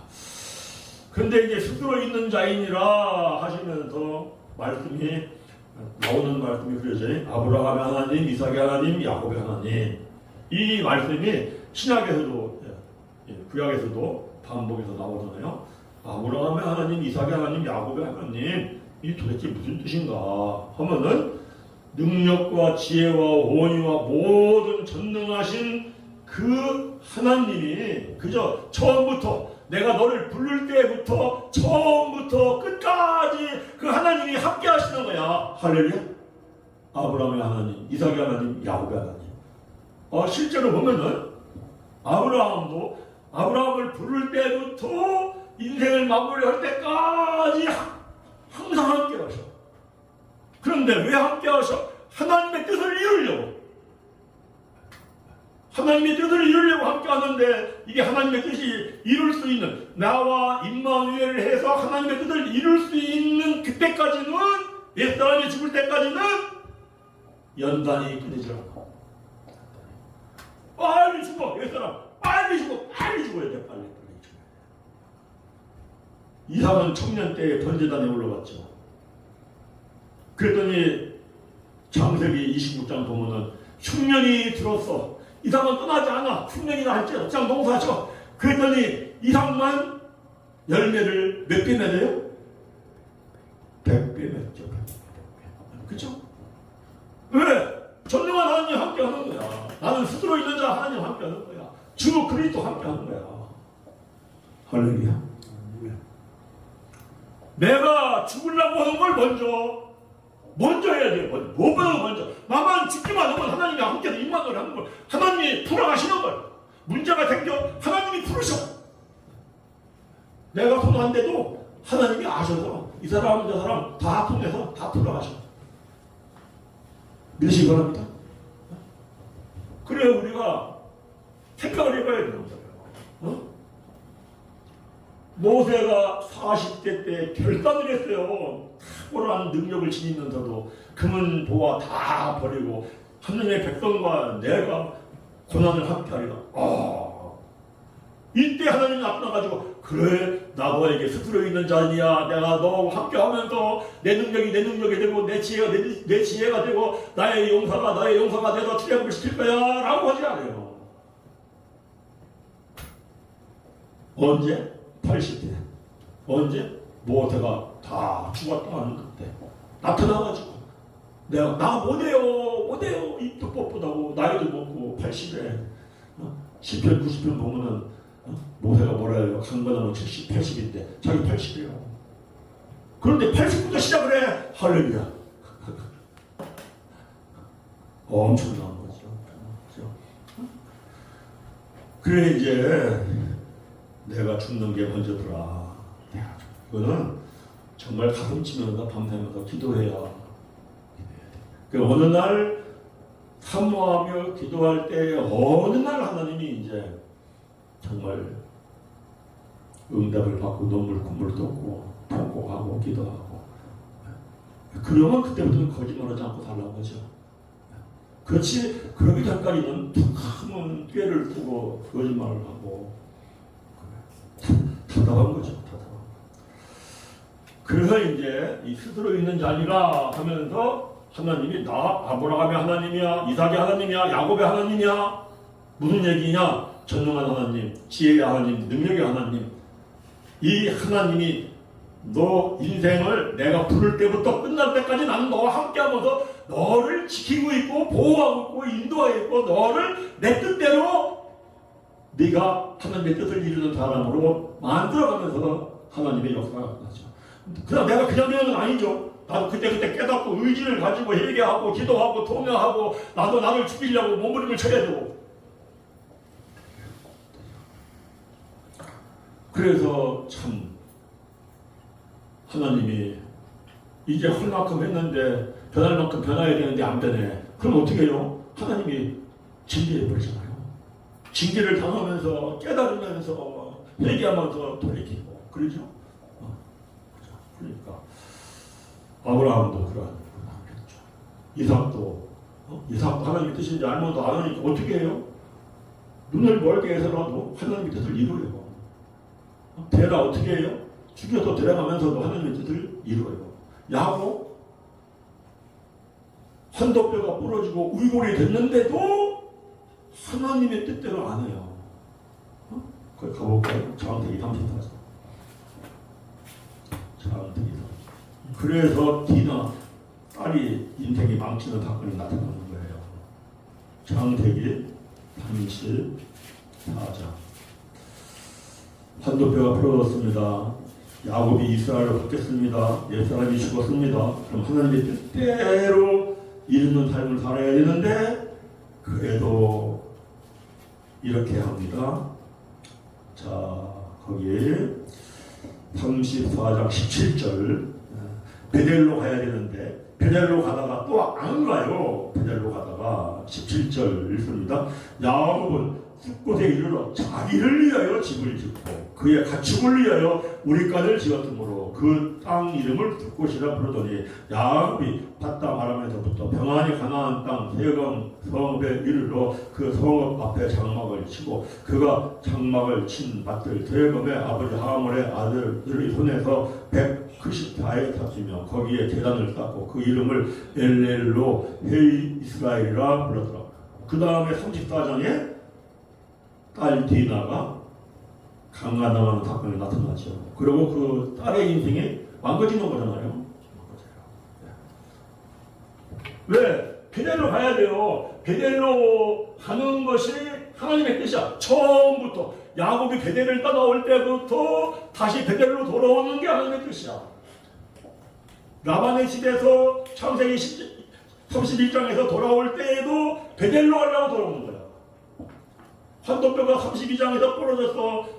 그런데 이제 스스로 있는 자이니라 하시면서 말씀이 나오는 말씀이 그려져요. 아브라함의 하나님, 이삭의 하나님, 야곱의 하나님. 이 말씀이 신약에서도 구약에서도 반복해서 나오잖아요. 아브라함의 하나님, 이삭의 하나님, 야곱의 하나님. 이 도대체 무슨 뜻인가 하면은 능력과 지혜와 원의와 모든 전능하신 그 하나님이 그저 처음부터 내가 너를 부를 때부터 처음부터 끝까지 그 하나님이 함께 하시는 거야. 할렐루야. 아브라함의 하나님, 이삭의 하나님, 야곱의 하나님. 실제로 보면은 아브라함을 부를 때부터 인생을 마무리할 때까지 항상 함께 하셔. 그런데 왜 함께 하셔? 하나님의 뜻을 이루려고. 하나님의 뜻을 이루려고 함께 하는데 이게 하나님의 뜻이 이룰 수 있는 나와 임마누엘을 해서 하나님의 뜻을 이룰 수 있는 그때까지는 옛사람이 죽을 때까지는 연단이 끊이지 않아. 빨리 죽어. 옛사람 빨리 죽어야 돼. 빨리 죽어야 돼. 이삭은 청년 때에 번제단에 올라갔죠. 그랬더니 창세기 26장 보면은 흉년이 들었어. 이삭은 떠나지 않아. 흉년이나 할지라도 그냥 농사죠. 그랬더니 이삭만 열매를 몇 배 맺어요? 100배 맺죠. 100배. 그쵸? 왜? 전능한 하나님 함께 하는 거야. 나는 스스로 있는 자 하나님 함께 하는 거야. 주 그리스도 함께 하는 거야. 할렐루야. 내가 죽으려고 하는 걸 먼저 해야 돼요. 무엇보다 먼저. 나만 죽기만 하면 하나님이 함께해서 임마누엘 하는 걸. 하나님이 풀어가시는 걸. 문제가 생겨 하나님이 풀으셔. 내가 통한데도 하나님이 아셔서 이 사람 저 사람 다 통해서 다 풀어가셔. 믿으시기 바랍니다. 그래 우리가 생각을 해봐야 되는 거예요. 모세가 40대 때 결단을 했어요. 탁월한 능력을 지니면서도 금은 보화 다 버리고 하느님의 백성과 내가 고난을 함께 하리라. 이때 하나님이 나타나가지고 그래 나와에게 스스로 있는 자니야. 내가 너와 함께 하면서 내 능력이 되고 내 지혜가 되고 나의 용사가 내가 출애굽을 시킬 거야 라고 하지 않아요. 언제? 80대. 언제? 모세가 다 죽었다 하는 그때 나타나가지고 나 못해요. 입도 뻣뻣하고 나이도 먹고 80에 10편 90편 보면은 모세가 뭐라 해요? 강건하면 70, 80인데 자기 80이에요. 그런데 80부터 시작을 해. 할렐루야. 엄청난 거죠. 그래 이제 내가 죽는 게 먼저더라. 이거는 정말 가슴 치면서 밤새면서 기도해야 돼. 그 어느 날 사모하며 기도할 때 어느 날 하나님이 이제 정말 응답을 받고 눈물 콧물 쏟고 통곡하고 기도하고 그러면 그때부터는 거짓말하지 않고 살라는 거죠. 그렇지 그러기 전까지는 툭하면 꾀를 두고 거짓말을 하고 답답한 거죠. 답답한. 그래서 이제 이 스스로 있는 자니라 하면서 하나님이 나 아브라함의 하나님이야, 이삭의 하나님이야, 야곱의 하나님이야. 무슨 얘기냐? 전능한 하나님, 지혜의 하나님, 능력의 하나님, 이 하나님이 너 인생을 내가 부를 때부터 끝날 때까지 나는 너와 함께하면서 너를 지키고 있고 보호하고 있고 인도하고 있고 너를 내 뜻대로 네가 하나님의 뜻을 이루는 사람으로 만들어가면서 하나님의 역사가 나죠. 그냥 내가 그냥 되는 건 아니죠. 나도 그때 깨닫고 의지를 가지고 회개하고 기도하고 통회하고 나도 나를 죽이려고 몸부림을 쳐야 되고. 그래서 참 하나님이 이제 할 만큼 했는데 변할 만큼 변해야 되는데 안 변해. 그럼 어떻게 해요? 하나님이 징계해 버리잖아요. 징계를 당하면서 깨달으면서 회개하면서 돌이키고 그러죠. 그러니까 아브라함도 그러했죠. 이삭도 하나님의 뜻인지 알면서 안 하니까 어떻게 해요? 눈을 멀게 해서라도 하나님의 뜻을 이루려고. 데라 어떻게 해요? 죽여서 데려가면서도 하나님의 뜻을 이루어요. 야곱 환도뼈가 부러지고 우이골이 됐는데도 하나님의 뜻대로 안 해요. 거기 가볼까요? 장태기 34장. 장태기 34장. 그래서 디나 딸이 인생이 망치는 사건이 나타나는 거예요. 장태기 34장. 환도뼈가 부러졌습니다. 야곱이 이스라엘로 바뀌었습니다. 옛사람이 죽었습니다. 그럼 하나님의 뜻대로 이루는 삶을 살아야 되는데 그래도 이렇게 합니다. 자, 거기 34장 17절 베델로 가야 되는데 베델로 가다가 또 안 가요. 베델로 가다가 17절 읽습니다. 야곱은 숲곳에 이르러 자기를 위하여 집을 짓고 그의 가축을 위하여 우리간을 지었으므로 그 땅 이름을 숲곳이라 부르더니 야곱이 밭땅 아람에서부터 평안히 가나안 땅 세금 성읍에 이르러 그 성읍 앞에 장막을 치고 그가 장막을 친 밭을 세금의 아버지 하물의 아들들의 손에서 190타에 샀으며 거기에 제단을 쌓고 그 이름을 엘렐로 헤이 이스라엘이라 불렀더라. 그 다음에 34장에 딸 디나가 강간당하는 사건이 나타나죠. 그리고 그 딸의 인생이 망가지는 거잖아요. 왜? 베델로 가야 돼요. 베델로 가는 것이 하나님의 뜻이야. 처음부터 야곱이 베델을 떠나올 때부터 다시 베델로 돌아오는 게 하나님의 뜻이야. 라반의 집에서 창세기 31장에서 돌아올 때에도 베델로 가려고 돌아오는 거야. 환도뼈가 32장에서 부러져서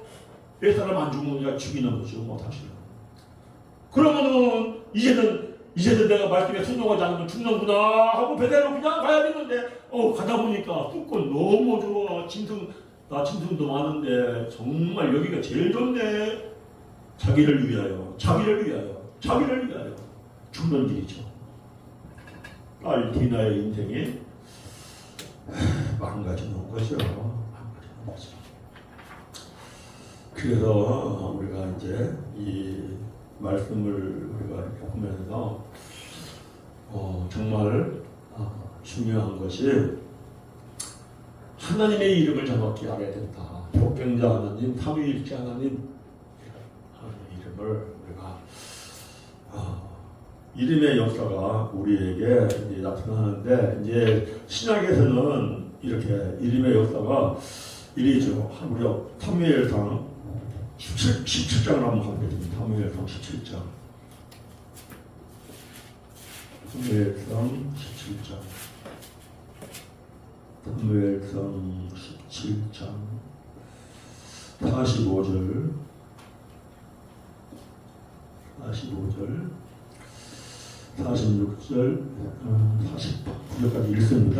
내 사람 안 죽으니까 죽이는 거죠. 뭐 사실은. 그러면은 이제는 내가 말씀에 순종하지 않으면 죽는구나 하고 베델로 그냥 가야 되는데 가다 보니까 숲골 너무 좋아. 나 짐승도 많은데 정말 여기가 제일 좋네. 자기를 위하여 죽는 길이죠. 딸 디나의 인생이 망가지는 거죠. 그래서 우리가 이제 이 말씀을 우리가 이렇게 보면서 정말 중요한 것이 하나님의 이름을 정확히 알아야 된다. 독생자 하나님, 삼위일체 하나님, 하나님의 이름을 우리가 이름의 역사가 우리에게 이제 나타나는데 이제 신약에서는 이렇게 이름의 역사가 이리죠. 우리가 사무엘상 17장을 한번 가보게 됩니다. 사무엘상 17장. 사무엘상 17장. 사무엘상 17장 45절 46절 48절까지 읽습니다.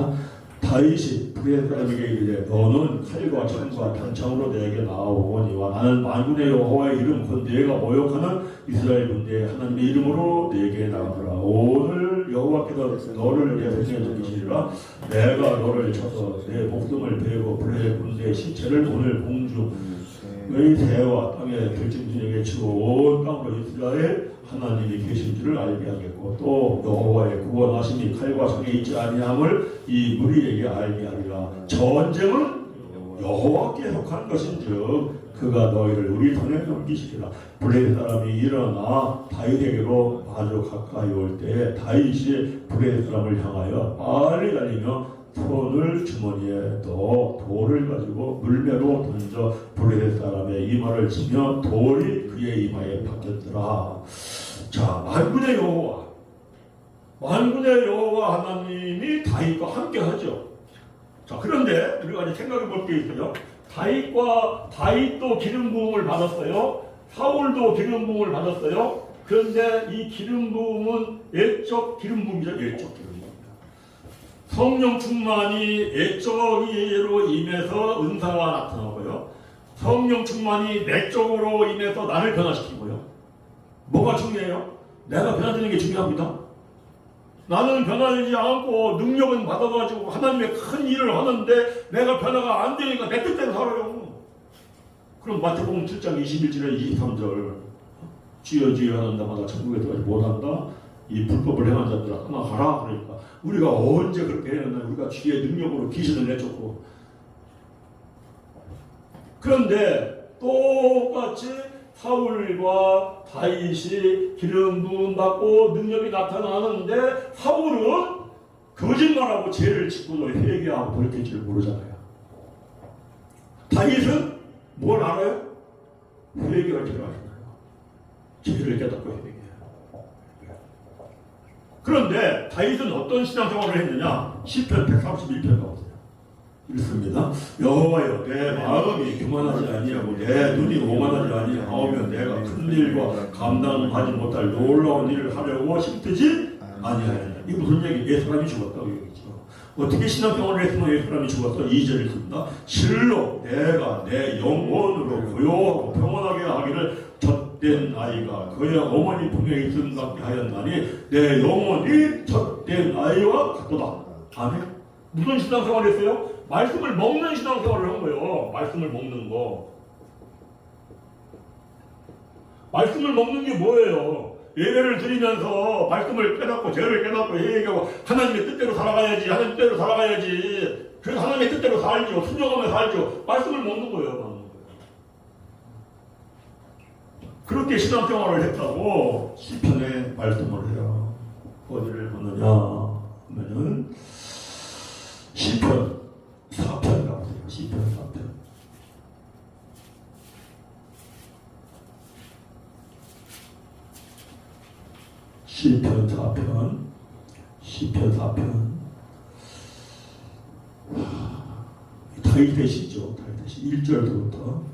다윗이 브레 사람에게 이르되 너는 칼과 창과 단창으로 내게 나아오거니와 나는 만군의 여호와의 이름 곧 네가 모욕하는 이스라엘 군대의 하나님의 이름으로 내게 나가더라. 오늘 여호와께서 너를 내 손에 넘기시리라. 내가 너를 쳐서 내 목숨을 베고 브레 군대의 시체를 오늘 공중의 새와 땅의 결정진에게 치고 온 땅으로 이스라엘 하나님이 계신 줄을 알게 하겠고 또 여호와의 구원하심이 칼과 창에 있지 아니함을 이 무리에게 알게 하리라. 전쟁은 여호와께 속한 것인즉 그가 너희를 우리 손에 넘기시리라. 블레셋 사람이 일어나 다윗에게로 아주 가까이 올 때에 다윗이 블레셋 사람을 향하여 빨리 달리며 손을 주머니에 넣어 돌을 가지고 물매로 던져 블레셋 사람의 이마를 치며 돌이 그의 이마에 박혔더라. 자, 만군의 여호와 하나님이 다윗과 함께 하죠. 자, 그런데 우리가 이제 생각해 볼 게 있어요. 다윗도 기름 부음을 받았어요. 사울도 기름 부음을 받았어요. 그런데 이 기름 부음은 외적 기름 부음이죠. 외적 기름 부음입니다. 성령 충만이 외적으로 임해서 은사가 나타나고요. 성령 충만이 내적으로 임해서 나를 변화시키고요. 뭐가 중요해요? 내가 변화되는 게 중요합니다. 나는 변화되지 않고 능력은 받아가지고 하나님의 큰 일을 하는데 내가 변화가 안 되니까 내 뜻대로 살아요. 그럼 마태복음 7장 21절에 23절 주여 주여 하는 자마다 천국에 들어가지 못한다. 이 불법을 행한 자들아 떠나가라. 그러니까 우리가 언제 그렇게 했나. 우리가 주의 능력으로 귀신을 내쫓고. 그런데 똑같이 사울과 다윗이 기름 부음 받고 능력이 나타나는데 사울은 거짓말하고 죄를 짓고도 회개하고 돌이킬 줄 모르잖아요. 다윗은 뭘 알아요? 회개가 제일 알아요. 죄를 깨닫고 회개해요. 그런데 다윗은 어떤 신앙생활을 했느냐? 시편 131편 가보세요. 읽습니다. 여호와여 내 마음이 교만하지 아니하고 내 눈이 오만하지 아니하오면 내가 큰 일과 감당하지 못할 놀라운 일을 하려고 힘쓰지 아니하였느냐. 이게 무슨 얘기? 옛 사람이 죽었다고 얘기죠. 어떻게 신앙생활을 했으면 옛 사람이 죽었어? 2절 읽습니다. 실로 내가 내 영혼으로 고요하고 평온하게 하기를 젖된 아이가 그의 어머니 품에 있음 같게 하였나니 내 영혼이 젖된 아이와 같도다. 아멘. 무슨 신앙생활을 했어요? 말씀을 먹는 신앙생활을 한 거예요. 말씀을 먹는 거. 말씀을 먹는 게 뭐예요? 예배를 드리면서 말씀을 깨닫고 죄를 깨닫고 얘기하고 하나님의 뜻대로 살아가야지. 하나님의 뜻대로 살아가야지. 그래서 하나님의 뜻대로 살죠. 순종하며 살죠. 말씀을 먹는 거예요. 그렇게 신앙생활을 했다고 시편에 말씀을 해요. 어디를 보느냐 하면은 시편 4편 가보세요. 시편 4편. 시편 4편. 시편 4편. 다윗의 시죠. 다윗의 시 1절부터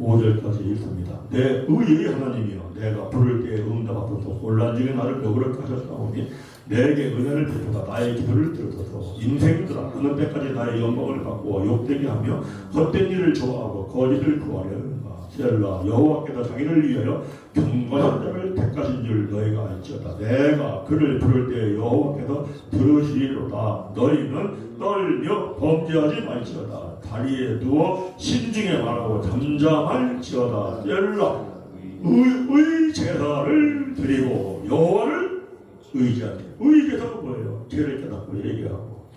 5절까지 읽습니다. 내 의의 하나님이여 내가 부를 때에 응답하소서. 혼란 중에 나를 너그럽게 하셨사오니 내게 은혜를 베푸다 나의 기도를 들으소서. 인생들아 어느 때까지 나의 영광을 갖고 욕되게 하며 헛된 일을 좋아하고 거짓을 구하려 하는가. 셀라 여호와께서 자기를 위하여 경건한 자를 택하신 줄 너희가 알지어다. 내가 그를 부를 때 여호와께서 들으시리로다. 너희는 떨며 범죄하지 말지어다. 다리에 누워 신중에 말하고 잠잠할지어다. 셀라 의 제사를 드리고 여호와를 의지하게. 의제사가 뭐예요? 죄를 깨닫고 얘기하고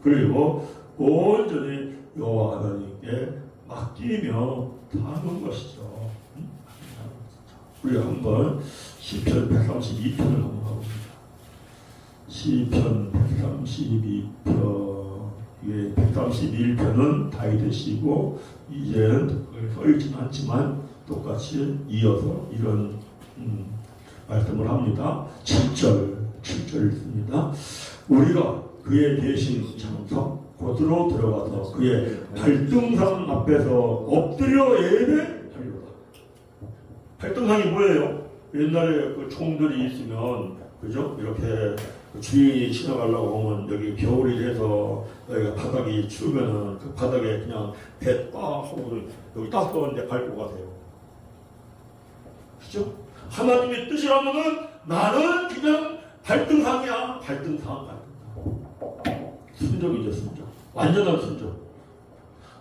그리고 온전히 여호와 하나님께 맡기며 사는 것이죠. 우리가 한번 시편 132편을 한번 가봅니다. 시편 132편 131편은 다윗의 시고 이제는 써있진 않지만 똑같이 이어서 이런 말씀을 합니다. 7절 읽습니다. 우리가 그의 계신 장석 곳으로 들어가서 그의 발등상 앞에서 엎드려 예배하리로다. 발등상이 뭐예요? 옛날에 그 총들이 있으면 그죠? 이렇게 주인이 지나가려고 하면 여기 겨울이 돼서 여기가 바닥이 추우면은 그 바닥에 그냥 배 딱 하고 여기 따뜻한데 밟고 가세요. 그죠? 하나님의 뜻이라면은 나는 그냥 발등상이야. 발등상. 순종이죠, 순종. 완전한 순종.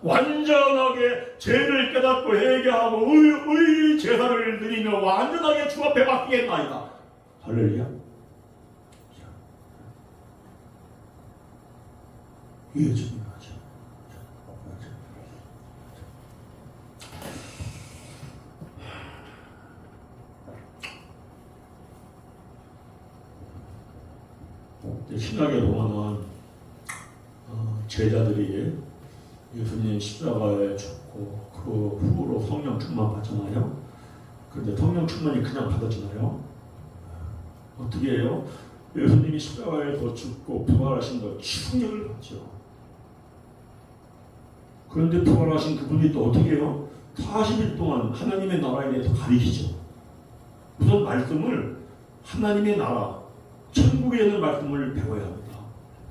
완전하게 죄를 깨닫고 회개하고 의 제사를 드리며 완전하게 주 앞에 맡기겠나이다. 할렐루야. 이게 중요하죠. 신약에 보면은 제자들이 예수님 십자가에 죽고 그 후로 성령 충만 받잖아요. 그런데 성령 충만이 그냥 받았잖아요. 어떻게 해요? 예수님이 십자가에서 죽고 부활하신 걸 충격을 받죠. 그런데 부활하신 그분이 또 어떻게 해요? 40일 동안 하나님의 나라에 대해서 가리키죠. 우선 말씀을 하나님의 나라, 천국에 있는 말씀을 배워야 합니다.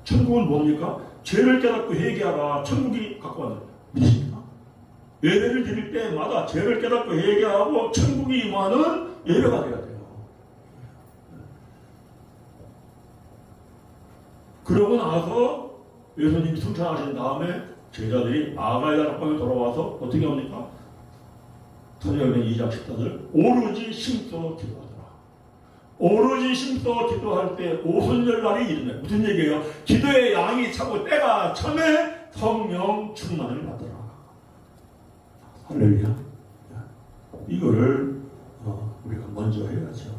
천국은 뭡니까? 죄를 깨닫고 회개하라. 천국이 가까워요. 믿으십니까? 예배를 드릴 때마다 죄를 깨닫고 회개하고 천국이 임하는 예배가 돼야 돼요. 그러고 나서 예수님이 승천하신 다음에 제자들이 아가야 다락방에 돌아와서 어떻게 합니까? 사도행전 2장 14절 오로지 심써 기도하더라. 오로지 심써 기도할 때 오순절날이 이르네. 무슨 얘기예요? 기도의 양이 차고 때가 참에 성령 충만을 받더라. 할렐루야. 이거를 우리가 먼저 해야죠.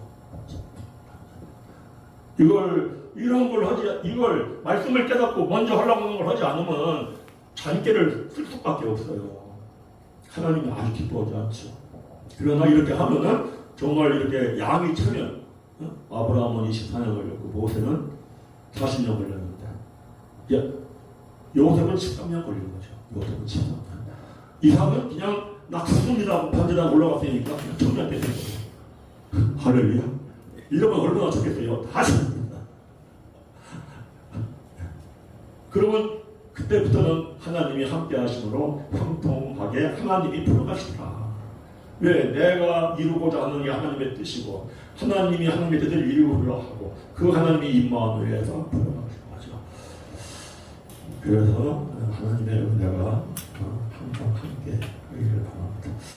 이런 걸 하지, 이걸 말씀을 깨닫고 먼저 하려고 하는 걸 하지 않으면 잔꾀를 쓸 수밖에 없어요. 하나님이 아주 기뻐하지 않죠. 그러나 이렇게 하면은 정말 이렇게 양이 차면 아브라함은 24년 걸렸고 모세는 40년 걸렸는데 요셉은 13년 걸린 거죠. 요셉은 13년. 이삭은 그냥 낙수입니다. 반대다 올라갔으니까 그냥 청년 되는 거예요. 할렐루야. 이러면 얼마나 좋겠어요. 다 죽습니다. 그러면 그때부터는 하나님이 함께 하심으로 형통하게 하나님이 풀어가시더라. 왜? 내가 이루고자 하는 게 하나님의 뜻이고 하나님이 하나님의 뜻을 이루려 하고 그 하나님이 임마누엘에서 풀어가시는 거죠. 그래서 하나님의